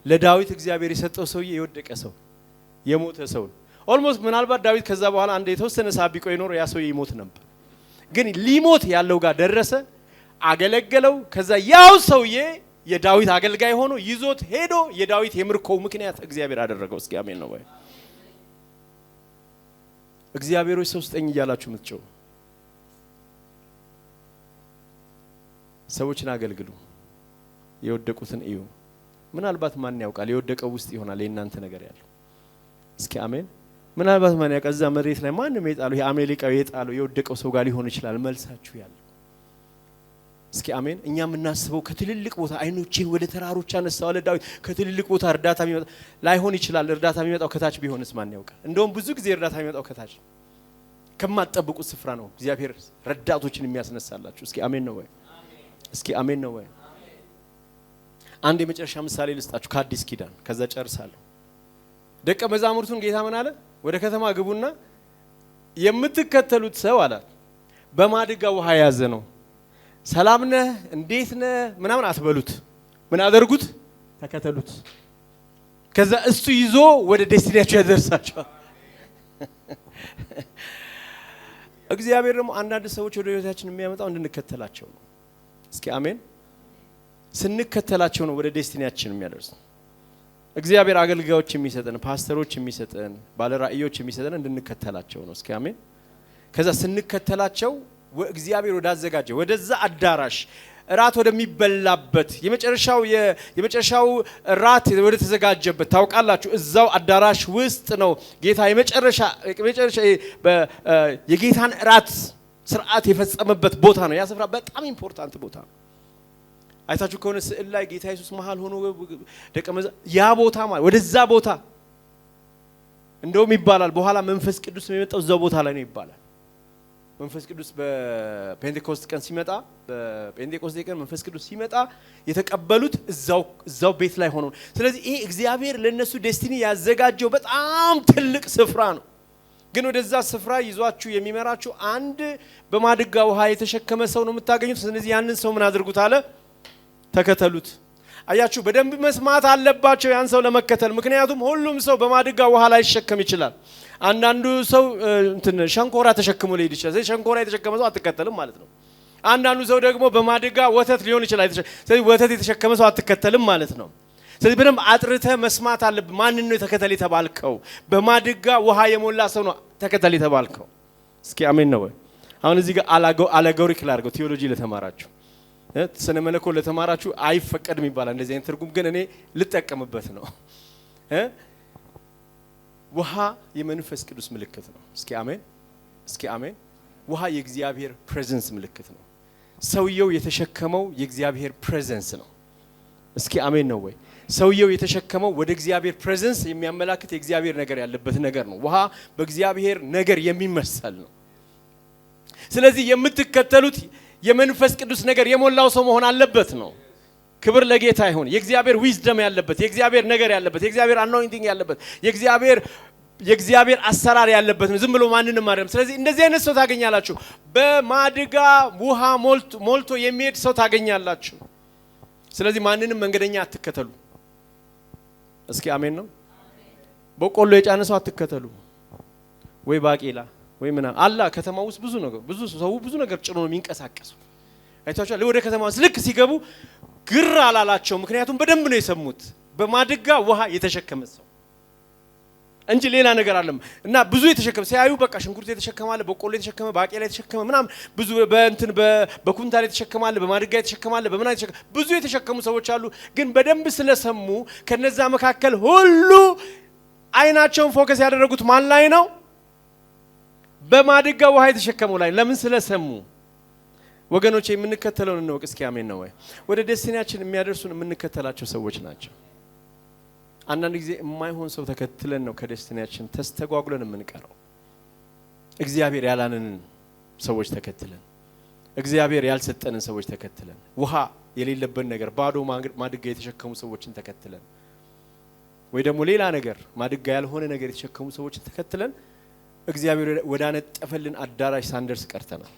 ለዳዊት እግዚአብሔር የሰጠው ሰውዬ የወደቀ ሰው የሞተ ሰው ኦልሞስት ምናልባት ዳዊት ከዛ በኋላ አንድ የተወሰነ ሳቢ ቆይ ኖር ያ ሰውዬ ይሞት ነበር። ግን ሊሞት ያለው ጋር ደረሰ፣ አገለገለው። ከዛ ያው ሰውዬ የዳዊት አገልጋይ ሆኖ ይዞት ሄዶ የዳዊት የምርኮው ምክንያት እግዚአብሔር አደረገው። እስኪ አሜን ነው ወይ? እግዚአብሔሮች ሰው ስጠኝ እያላችሁ ምትጨው ሰዎችን አገልግሉ። የወደቁትን እዩ። ምናልባት ማን ያውቃል የወደቀው ውስጥ ይሆናል የእናንተ ነገር ያለው። እስኪ አሜን። ምናልባት ማን ያውቃል እዛ መሬት ላይ ማንም የጣለው የአሜሪካው የጣለው የወደቀው ሰው ጋር ሊሆን ይችላል መልሳችሁ ያለው። እስኪ አሜን። እኛ የምናስበው ከትልልቅ ቦታ አይኖቼን ወደ ተራሮች አነሳው አለ ዳዊት። ከትልልቅ ቦታ እርዳታ የሚመጣ ላይሆን ይችላል። እርዳታ የሚመጣው ከታች ቢሆንስ ማን ያውቃል? እንደውም ብዙ ጊዜ እርዳታ የሚመጣው ከታች ከማትጠብቁት ስፍራ ነው እግዚአብሔር ረዳቶችን የሚያስነሳላችሁ። እስኪ አሜን ነው ወይ? እስኪ አሜን ነው ወይ? አንድ የመጨረሻ ምሳሌ ልስጣችሁ ከአዲስ ኪዳን ከዛ ጨርሳለሁ። ደቀ መዛሙርቱን ጌታ ምን አለ? ወደ ከተማ ግቡና የምትከተሉት ሰው አለ በማድጋ ውሃ ያዘ ነው። ሰላም ነህ እንዴት ነህ ምናምን አትበሉት። ምን አደርጉት? ተከተሉት። ከዛ እሱ ይዞ ወደ ዴስቲኒያቸው ያደርሳቸዋል። እግዚአብሔር ደግሞ አንዳንድ ሰዎች ወደ ህይወታችን የሚያመጣው እንድንከተላቸው ነው። እስኪ አሜን። ስንከተላቸው ነው ወደ ዴስቲኒያችን የሚያደርስ። እግዚአብሔር አገልጋዮች የሚሰጠን ፓስተሮች የሚሰጠን ባለራእዮች የሚሰጠን እንድንከተላቸው ነው። እስኪ አሜን። ከዛ ስንከተላቸው እግዚአብሔር ወዳዘጋጀው ወደዛ አዳራሽ ራት ወደሚበላበት የመጨረሻው ራት ወደ ተዘጋጀበት ታውቃላችሁ። እዛው አዳራሽ ውስጥ ነው ጌታ የመጨረሻ የጌታን ራት ስርዓት የፈጸመበት ቦታ ነው። ያ ስፍራ በጣም ኢምፖርታንት ቦታ ነው። አይታችሁ ከሆነ ስዕል ላይ ጌታ ኢየሱስ መሃል ሆኖ ደቀ መዛሙርት ያ ቦታ ማለት ወደዛ ቦታ እንደውም ይባላል በኋላ መንፈስ ቅዱስ የሚመጣው እዛው ቦታ ላይ ነው ይባላል። መንፈስ ቅዱስ በፔንቴኮስት ቀን ሲመጣ በፔንቴኮስት ቀን መንፈስ ቅዱስ ሲመጣ የተቀበሉት እዛው ቤት ላይ ሆኖ። ስለዚህ ይሄ እግዚአብሔር ለነሱ ዴስቲኒ ያዘጋጀው በጣም ትልቅ ስፍራ ነው። ግን ወደዛ ስፍራ ይዟችሁ የሚመራችሁ አንድ በማድጋ ውሃ የተሸከመ ሰው ነው የምታገኙት። ስለዚህ ያንን ሰው ምን አድርጉት አለ? ተከተሉት። አያችሁ በደንብ መስማት አለባቸው ያን ሰው ለመከተል። ምክንያቱም ሁሉም ሰው በማድጋ ውሃ ላይ ይሸከም ይችላል። አንዳንዱ ሰው ሸንኮራ ተሸክሞ ሊሄድ ይችላል። ስለዚህ ሸንኮራ የተሸከመ ሰው አትከተልም ማለት ነው። አንዳንዱ ሰው ደግሞ በማድጋ ወተት ሊሆን ይችላል። ስለዚህ ወተት የተሸከመ ሰው አትከተልም ማለት ነው። ስለዚህ በደንብ አጥርተህ መስማት አለብህ። ማንን ነው ተከተል የተባልከው? በማድጋ ውሃ የሞላ ሰው ነው ተከተል የተባልከው። እስኪ አሜን ነው ወይ? አሁን እዚህ ጋር አለጎሪክ ላድርገው። ቲዮሎጂ ለተማራችሁ ስነ መለኮት ለተማራችሁ አይፈቀድም ይባላል እንደዚህ አይነት ትርጉም፣ ግን እኔ ልጠቀምበት ነው። ውሃ የመንፈስ ቅዱስ ምልክት ነው። እስኪ አሜን፣ እስኪ አሜን። ውሃ የእግዚአብሔር ፕሬዘንስ ምልክት ነው። ሰውየው የተሸከመው የእግዚአብሔር ፕሬዘንስ ነው። እስኪ አሜን ነው ወይ? ሰውየው የተሸከመው ወደ እግዚአብሔር ፕሬዘንስ የሚያመላክት የእግዚአብሔር ነገር ያለበት ነገር ነው። ውሃ በእግዚአብሔር ነገር የሚመሰል ነው። ስለዚህ የምትከተሉት የመንፈስ ቅዱስ ነገር የሞላው ሰው መሆን አለበት ነው። ክብር ለጌታ ይሁን። የእግዚአብሔር ዊዝደም ያለበት፣ የእግዚአብሔር ነገር ያለበት፣ የእግዚአብሔር አኖይንቲንግ ያለበት፣ የእግዚአብሔር አሰራር ያለበት ነው። ዝም ብሎ ማንንም አይደለም። ስለዚህ እንደዚህ አይነት ሰው ታገኛላችሁ። በማድጋ ውሃ ሞልቶ የሚሄድ ሰው ታገኛላችሁ። ስለዚህ ማንንም መንገደኛ አትከተሉ። እስኪ አሜን ነው። በቆሎ የጫነ ሰው አትከተሉ። ወይ ባቄላ ወይ ምናምን አላ ከተማ ውስጥ ብዙ ነገር ጭኖ ነው የሚንቀሳቀሰው። አይታችኋል። ወደ ከተማ ውስጥ ልክ ሲገቡ ግር አላላቸው፣ ምክንያቱም በደንብ ነው የሰሙት። በማድጋ ውሃ የተሸከመ ሰው እንጂ ሌላ ነገር አይደለም። እና ብዙ የተሸከመ ሲያዩ በቃ ሽንኩርት የተሸከማለ፣ በቆሎ የተሸከመ፣ ባቄላ የተሸከመ ምናምን ብዙ በኩንታል የተሸከማለ፣ በማድጋ የተሸከማለ፣ በምናምን የተሸከመ ብዙ የተሸከሙ ሰዎች አሉ። ግን በደንብ ስለሰሙ ከነዛ መካከል ሁሉ አይናቸውን ፎከስ ያደረጉት ማን ላይ ነው? በማድጋ ውሃ የተሸከመው ላይ። ለምን? ስለሰሙ። ወገኖቼ የምንከተለውን እንወቅ። እስኪ አሜን ነው ወይ? ወደ ዴስቲኒያችን የሚያደርሱን የምንከተላቸው ሰዎች ናቸው። አንዳንድ ጊዜ የማይሆን ሰው ተከትለን ነው ከዴስቲኒያችን ተስተጓጉለን የምንቀረው። እግዚአብሔር ያላንንን ሰዎች ተከትለን፣ እግዚአብሔር ያልሰጠንን ሰዎች ተከትለን፣ ውሃ የሌለበት ነገር ባዶ ማድጋ የተሸከሙ ሰዎችን ተከትለን፣ ወይ ደግሞ ሌላ ነገር ማድጋ ያልሆነ ነገር የተሸከሙ ሰዎችን ተከትለን እግዚአብሔር ወዳነጠፈልን አዳራሽ ሳንደርስ ቀርተናል።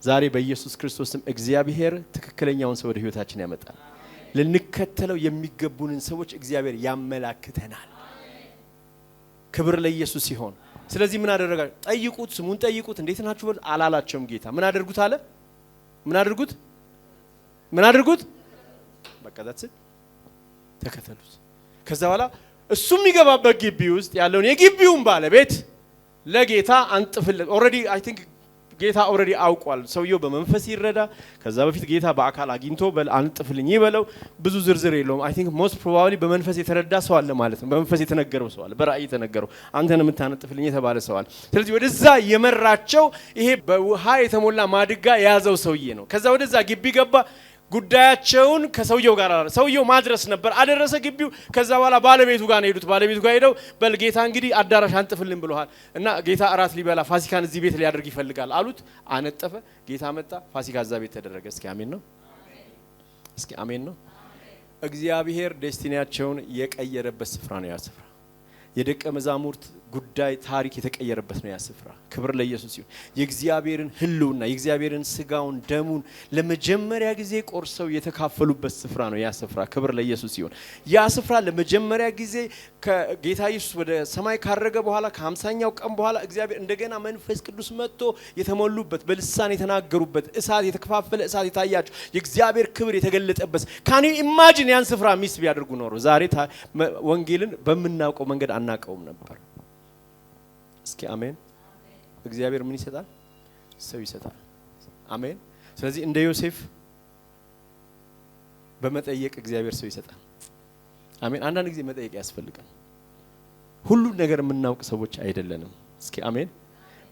ዛሬ በኢየሱስ ክርስቶስም እግዚአብሔር ትክክለኛውን ሰው ወደ ህይወታችን ያመጣል። ልንከተለው የሚገቡንን ሰዎች እግዚአብሔር ያመላክተናል። ክብር ለኢየሱስ ይሁን። ስለዚህ ምን አደረጋችሁ? ጠይቁት፣ ስሙን ጠይቁት። እንዴት ናችሁ አላላቸውም ጌታ። ምን አድርጉት አለ? ምን አድርጉት? በቃ ተከተሉት። ከዛ በኋላ እሱ የሚገባበት ግቢ ውስጥ ያለውን የግቢውን ባለቤት ለጌታ አንጥፍለት። ኦሬዲ አይ ቲንክ ጌታ ኦሬዲ አውቋል። ሰውየው በመንፈስ ይረዳ። ከዛ በፊት ጌታ በአካል አግኝቶ አንጥፍልኝ ይበለው። ብዙ ዝርዝር የለውም። አይ ቲንክ ሞስት ፕሮባብሊ በመንፈስ የተረዳ ሰው አለ ማለት ነው። በመንፈስ የተነገረው ሰው አለ፣ በራእይ የተነገረው አንተን የምታነጥፍልኝ የተባለ ሰው አለ። ስለዚህ ወደዛ የመራቸው ይሄ በውሃ የተሞላ ማድጋ የያዘው ሰውዬ ነው። ከዛ ወደዛ ግቢ ገባ። ጉዳያቸውን ከሰውየው ጋር ሰውየው ማድረስ ነበር። አደረሰ ግቢው። ከዛ በኋላ ባለቤቱ ጋር ነው ሄዱት። ባለቤቱ ጋር ሄደው በል ጌታ እንግዲህ አዳራሽ አንጥፍልን ብለዋል እና ጌታ እራት ሊበላ ፋሲካን እዚህ ቤት ሊያደርግ ይፈልጋል አሉት። አነጠፈ። ጌታ መጣ። ፋሲካ እዛ ቤት ተደረገ። እስኪ አሜን ነው። እስኪ አሜን ነው። እግዚአብሔር ዴስቲኒያቸውን የቀየረበት ስፍራ ነው ያ ስፍራ። የደቀ መዛሙርት ጉዳይ ታሪክ የተቀየረበት ነው ያ ስፍራ። ክብር ለኢየሱስ ይሁን። የእግዚአብሔርን ህልውና የእግዚአብሔርን ስጋውን ደሙን ለመጀመሪያ ጊዜ ቆርሰው የተካፈሉበት ስፍራ ነው ያ ስፍራ። ክብር ለኢየሱስ ይሁን። ያ ስፍራ ለመጀመሪያ ጊዜ ከጌታ ኢየሱስ ወደ ሰማይ ካረገ በኋላ ከ50ኛው ቀን በኋላ እግዚአብሔር እንደገና መንፈስ ቅዱስ መጥቶ የተሞሉበት፣ በልሳን የተናገሩበት፣ እሳት የተከፋፈለ እሳት የታያቸው የእግዚአብሔር ክብር የተገለጠበት። ካን ዩ ኢማጂን ያን ስፍራ ሚስ ቢያደርጉ ኖሮ ዛሬ ወንጌልን በምናውቀው መንገድ አናውቀውም ነበር። እስኪ አሜን። እግዚአብሔር ምን ይሰጣል? ሰው ይሰጣል። አሜን። ስለዚህ እንደ ዮሴፍ በመጠየቅ እግዚአብሔር ሰው ይሰጣል። አሜን። አንዳንድ ጊዜ መጠየቅ ያስፈልጋል። ሁሉ ነገር የምናውቅ ሰዎች አይደለንም። እስኪ አሜን።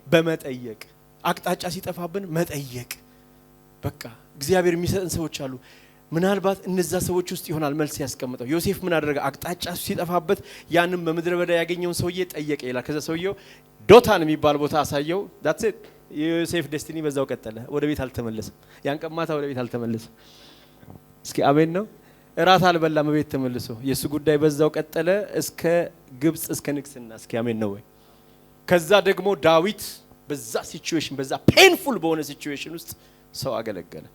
በመጠየቅ አቅጣጫ ሲጠፋብን መጠየቅ። በቃ እግዚአብሔር የሚሰጥን ሰዎች አሉ። ምናልባት እነዛ ሰዎች ውስጥ ይሆናል መልስ ያስቀምጠው። ዮሴፍ ምን አደረገ? አቅጣጫ ሲጠፋበት ያንን በምድረ በዳ ያገኘውን ሰውዬ ጠየቀ ይላል። ከዛ ሰውዬው ዶታን የሚባል ቦታ አሳየው። ዳትስ ኢት። የዮሴፍ ዴስቲኒ በዛው ቀጠለ። ወደ ቤት አልተመለሰም። ያን ቀማታ ወደ ቤት አልተመለሰም። እስኪ አሜን ነው። እራት አልበላም፣ ቤት ተመልሶ የሱ ጉዳይ በዛው ቀጠለ እስከ ግብጽ እስከ ንግስና። እስኪ አሜን ነው ወይ? ከዛ ደግሞ ዳዊት በዛ ሲቹዌሽን በዛ ፔንፉል በሆነ ሲቹዌሽን ውስጥ ሰው አገለገለ።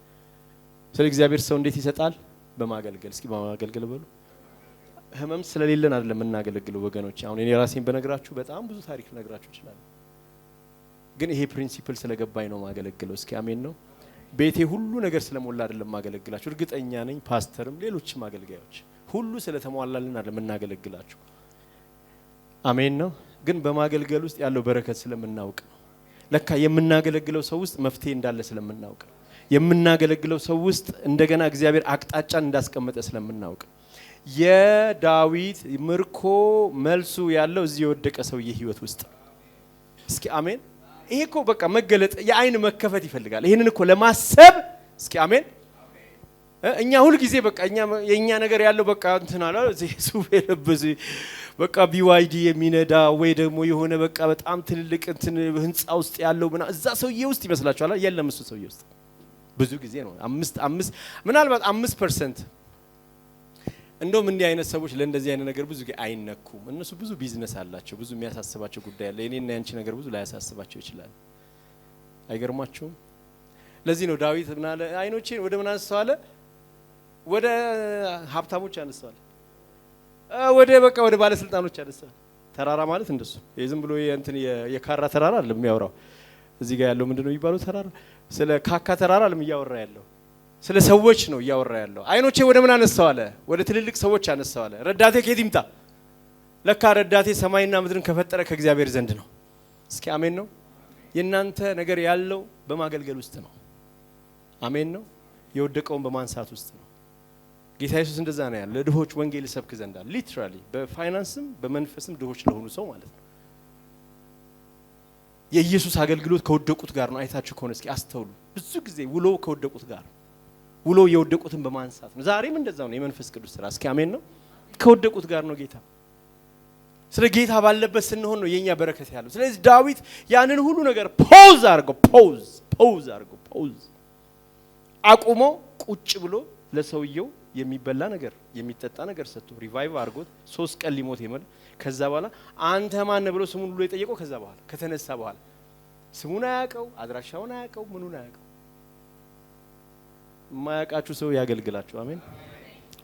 ስለ እግዚአብሔር ሰው እንዴት ይሰጣል? በማገልገል። እስኪ በማገልገል በሉ። ህመም ስለሌለን አይደለም እናገለግለው ወገኖች። አሁን እኔ ራሴን በነግራችሁ በጣም ብዙ ታሪክ ነግራችሁ ይችላል። ግን ይሄ ፕሪንሲፕል ስለገባኝ ነው ማገለግለው። እስኪ አሜን ነው። ቤቴ ሁሉ ነገር ስለሞላ አይደለም ማገለግላችሁ። እርግጠኛ ነኝ ፓስተርም ሌሎችም አገልጋዮች ሁሉ ስለተሟላልን አይደለም እናገለግላችሁ። አሜን ነው። ግን በማገልገል ውስጥ ያለው በረከት ስለምናውቅ ነው። ለካ የምናገለግለው ሰው ውስጥ መፍትሄ እንዳለ ስለምናውቅ ነው። የምናገለግለው ሰው ውስጥ እንደገና እግዚአብሔር አቅጣጫን እንዳስቀመጠ ስለምናውቅ። የዳዊት ምርኮ መልሱ ያለው እዚህ የወደቀ ሰውዬ ህይወት ውስጥ። እስኪ አሜን። ይሄ እኮ በቃ መገለጥ የአይን መከፈት ይፈልጋል። ይሄንን እኮ ለማሰብ እስኪ አሜን። እኛ ሁሉ ጊዜ በቃ የኛ ነገር ያለው በቃ እንትና አለ እዚህ ሱፍ የለበሰ በቃ ቢዋይዲ የሚነዳ ወይ ደግሞ የሆነ በቃ በጣም ትልልቅ እንትን ህንጻ ውስጥ ያለው እዛ ሰውዬ ውስጥ ይመስላችኋል? የለም እሱ ሰውዬ ውስጥ ብዙ ጊዜ ነው 5 ምናልባት 5%። እንደውም እንዲህ አይነት ሰዎች ለእንደዚህ አይነት ነገር ብዙ ጊዜ አይነኩም። እነሱ ብዙ ቢዝነስ አላቸው፣ ብዙ የሚያሳስባቸው ጉዳይ አለ። እኔና ያንቺ ነገር ብዙ ላያሳስባቸው ይችላል። አይገርማችሁም? ለዚህ ነው ዳዊት ምናለ አይኖቼን ወደ ምን አነሳው አለ? ወደ ሀብታሞች ያነሳዋል፣ ወደ በቃ ወደ ባለስልጣኖች ያነሳዋል። ተራራ ማለት እንደሱ የዝም ብሎ የእንትን የካራ ተራራ አይደለም የሚያወራው። እዚህ ጋር ያለው ምንድነው የሚባለው ተራራ? ስለ ካካ ተራራ አይደለም እያወራ ያለው፣ ስለ ሰዎች ነው እያወራ ያለው። አይኖቼ ወደ ምን አነሳው አለ? ወደ ትልልቅ ሰዎች አነሳው አለ። ረዳቴ ከየት ይምጣ? ለካ ረዳቴ ሰማይና ምድርን ከፈጠረ ከእግዚአብሔር ዘንድ ነው። እስኪ አሜን ነው። የእናንተ ነገር ያለው በማገልገል ውስጥ ነው። አሜን ነው። የወደቀውን በማንሳት ውስጥ ነው። ጌታ ኢየሱስ እንደዛ ነው ያለ። ለድሆች ወንጌል ሰብክ ዘንዳ ሊትራሊ በፋይናንስም በመንፈስም ድሆች ለሆኑ ሰው ማለት ነው። የኢየሱስ አገልግሎት ከወደቁት ጋር ነው። አይታችሁ ከሆነ እስኪ አስተውሉ። ብዙ ጊዜ ውሎ ከወደቁት ጋር ውሎ የወደቁትን በማንሳት ነው። ዛሬም እንደዛው ነው የመንፈስ ቅዱስ ስራ። እስኪ አሜን ነው። ከወደቁት ጋር ነው ጌታ። ስለ ጌታ ባለበት ስንሆን ነው የኛ በረከት ያለው። ስለዚህ ዳዊት ያንን ሁሉ ነገር ፖዝ አቁሞ ቁጭ ብሎ ለሰውየው የሚበላ ነገር የሚጠጣ ነገር ሰጥቶ ሪቫይቭ አድርጎት 3 ቀን ሊሞት ይመል። ከዛ በኋላ አንተ ማን ነህ ብሎ ስሙን ሁሉ የጠየቀው ከዛ በኋላ ከተነሳ በኋላ ስሙን አያውቀው፣ አድራሻውን አያውቀው፣ ምኑን አያውቀው። የማያውቃችሁ ሰው ያገልግላችሁ። አሜን።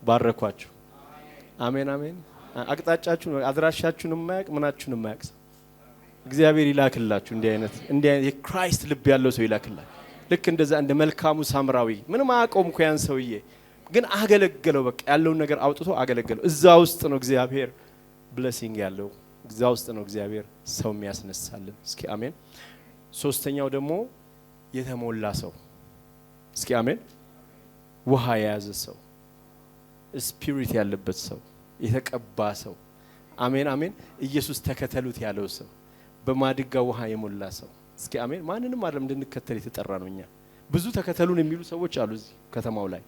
ባረኳችሁ። አሜን አሜን። አቅጣጫችሁን አድራሻችሁን የማያውቅ ምናችሁን የማያውቅ ሰው እግዚአብሔር ይላክላችሁ። እንዲህ አይነት የክራይስት ልብ ያለው ሰው ይላክላችሁ። ልክ እንደዛ እንደ መልካሙ ሳምራዊ ምንም አያውቀውም እኮ ያን ሰውዬ ግን አገለገለው። በቃ ያለውን ነገር አውጥቶ አገለገለው። እዛ ውስጥ ነው እግዚአብሔር ብሌሲንግ ያለው። እዛ ውስጥ ነው እግዚአብሔር ሰው የሚያስነሳልን። እስኪ አሜን። ሶስተኛው ደግሞ የተሞላ ሰው። እስኪ አሜን። ውሃ የያዘ ሰው፣ ስፒሪት ያለበት ሰው፣ የተቀባ ሰው። አሜን አሜን። ኢየሱስ ተከተሉት ያለው ሰው፣ በማድጋ ውሃ የሞላ ሰው። እስኪ አሜን። ማንንም አይደለም እንድንከተል የተጠራ ነው። እኛ ብዙ ተከተሉን የሚሉ ሰዎች አሉ እዚህ ከተማው ላይ፣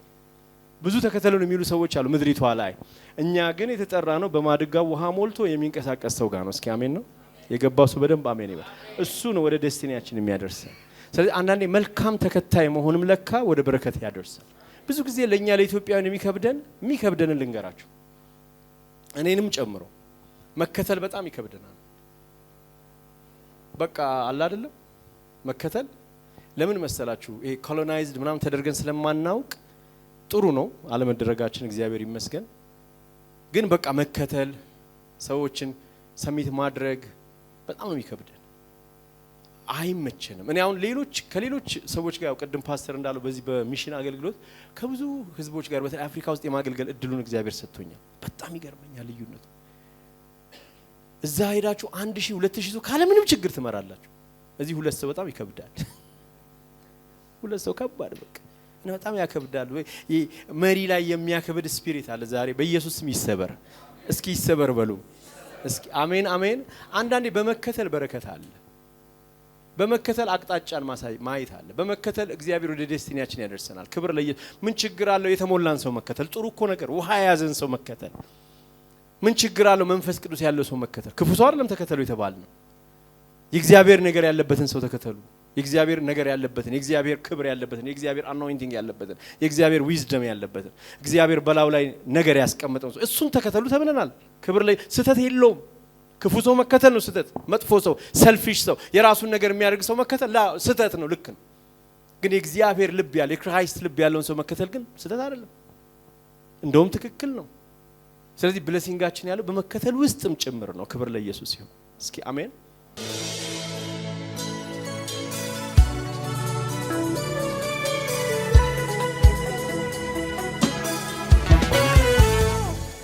ብዙ ተከተሉን የሚሉ ሰዎች አሉ ምድሪቷ ላይ። እኛ ግን የተጠራ ነው በማድጋ ውሃ ሞልቶ የሚንቀሳቀስ ሰው ጋር ነው። እስኪ አሜን ነው። የገባው ሰው በደንብ አሜን ይበል። እሱ ነው ወደ ዴስቲኒያችን የሚያደርሰን። ስለዚህ አንዳንዴ መልካም ተከታይ መሆንም ለካ ወደ በረከት ያደርሳል። ብዙ ጊዜ ለኛ ለኢትዮጵያውያን የሚከብደንን ልንገራችሁ፣ እኔንም ጨምሮ መከተል በጣም ይከብደናል። በቃ አለ አይደለም መከተል። ለምን መሰላችሁ? ይሄ ኮሎናይዝድ ምናምን ተደርገን ስለማናውቅ ጥሩ ነው አለመደረጋችን፣ እግዚአብሔር ይመስገን። ግን በቃ መከተል፣ ሰዎችን ሰሚት ማድረግ በጣም ነው የሚከብደን፣ አይመቸንም። እኔ አሁን ከሌሎች ሰዎች ጋር ቅድም ፓስተር እንዳለው በዚህ በሚሽን አገልግሎት ከብዙ ህዝቦች ጋር በተለይ አፍሪካ ውስጥ የማገልገል እድሉን እግዚአብሔር ሰጥቶኛል። በጣም ይገርመኛል ልዩነቱ። እዛ ሄዳችሁ 1000 2000 ሰው ካለ ምንም ችግር ትመራላችሁ። እዚህ 2 ሰው በጣም ይከብዳል። 2 ሰው ከባድ በቃ እና በጣም ያከብዳል። ወይ መሪ ላይ የሚያከብድ ስፒሪት አለ። ዛሬ በኢየሱስ ስም ይሰበር። እስኪ ይሰበር በሉ እስኪ አሜን አሜን። አንዳንዴ በመከተል በረከት አለ። በመከተል አቅጣጫን ማየት አለ። በመከተል እግዚአብሔር ወደ ዴስቲኒያችን ያደርሰናል። ክብር ለኢየሱስ። ምን ችግር አለው የተሞላን ሰው መከተል? ጥሩ እኮ ነገር። ውሃ የያዘን ሰው መከተል ምን ችግር አለው? መንፈስ ቅዱስ ያለው ሰው መከተል ክፉ ሰው አይደለም ተከተሉ የተባልነው። የእግዚአብሔር ነገር ያለበትን ሰው ተከተሉ። የእግዚአብሔር ነገር ያለበትን፣ የእግዚአብሔር ክብር ያለበትን፣ የእግዚአብሔር አኖይንቲንግ ያለበትን፣ የእግዚአብሔር ዊዝደም ያለበትን፣ እግዚአብሔር በላው ላይ ነገር ያስቀመጠው ሰው እሱን ተከተሉ ተብለናል። ክብር ላይ ስተት የለውም። ክፉ ሰው መከተል ነው ስተት። መጥፎ ሰው፣ ሰልፊሽ ሰው፣ የራሱን ነገር የሚያደርግ ሰው መከተል ስተት ነው፣ ልክ ነው። ግን የእግዚአብሔር ልብ ያለው የክራይስት ልብ ያለውን ሰው መከተል ግን ስተት አይደለም፣ እንደውም ትክክል ነው። ስለዚህ ብሌሲንጋችን ያለው በመከተል ውስጥም ጭምር ነው። ክብር ለኢየሱስ ይሁን። እስኪ አሜን።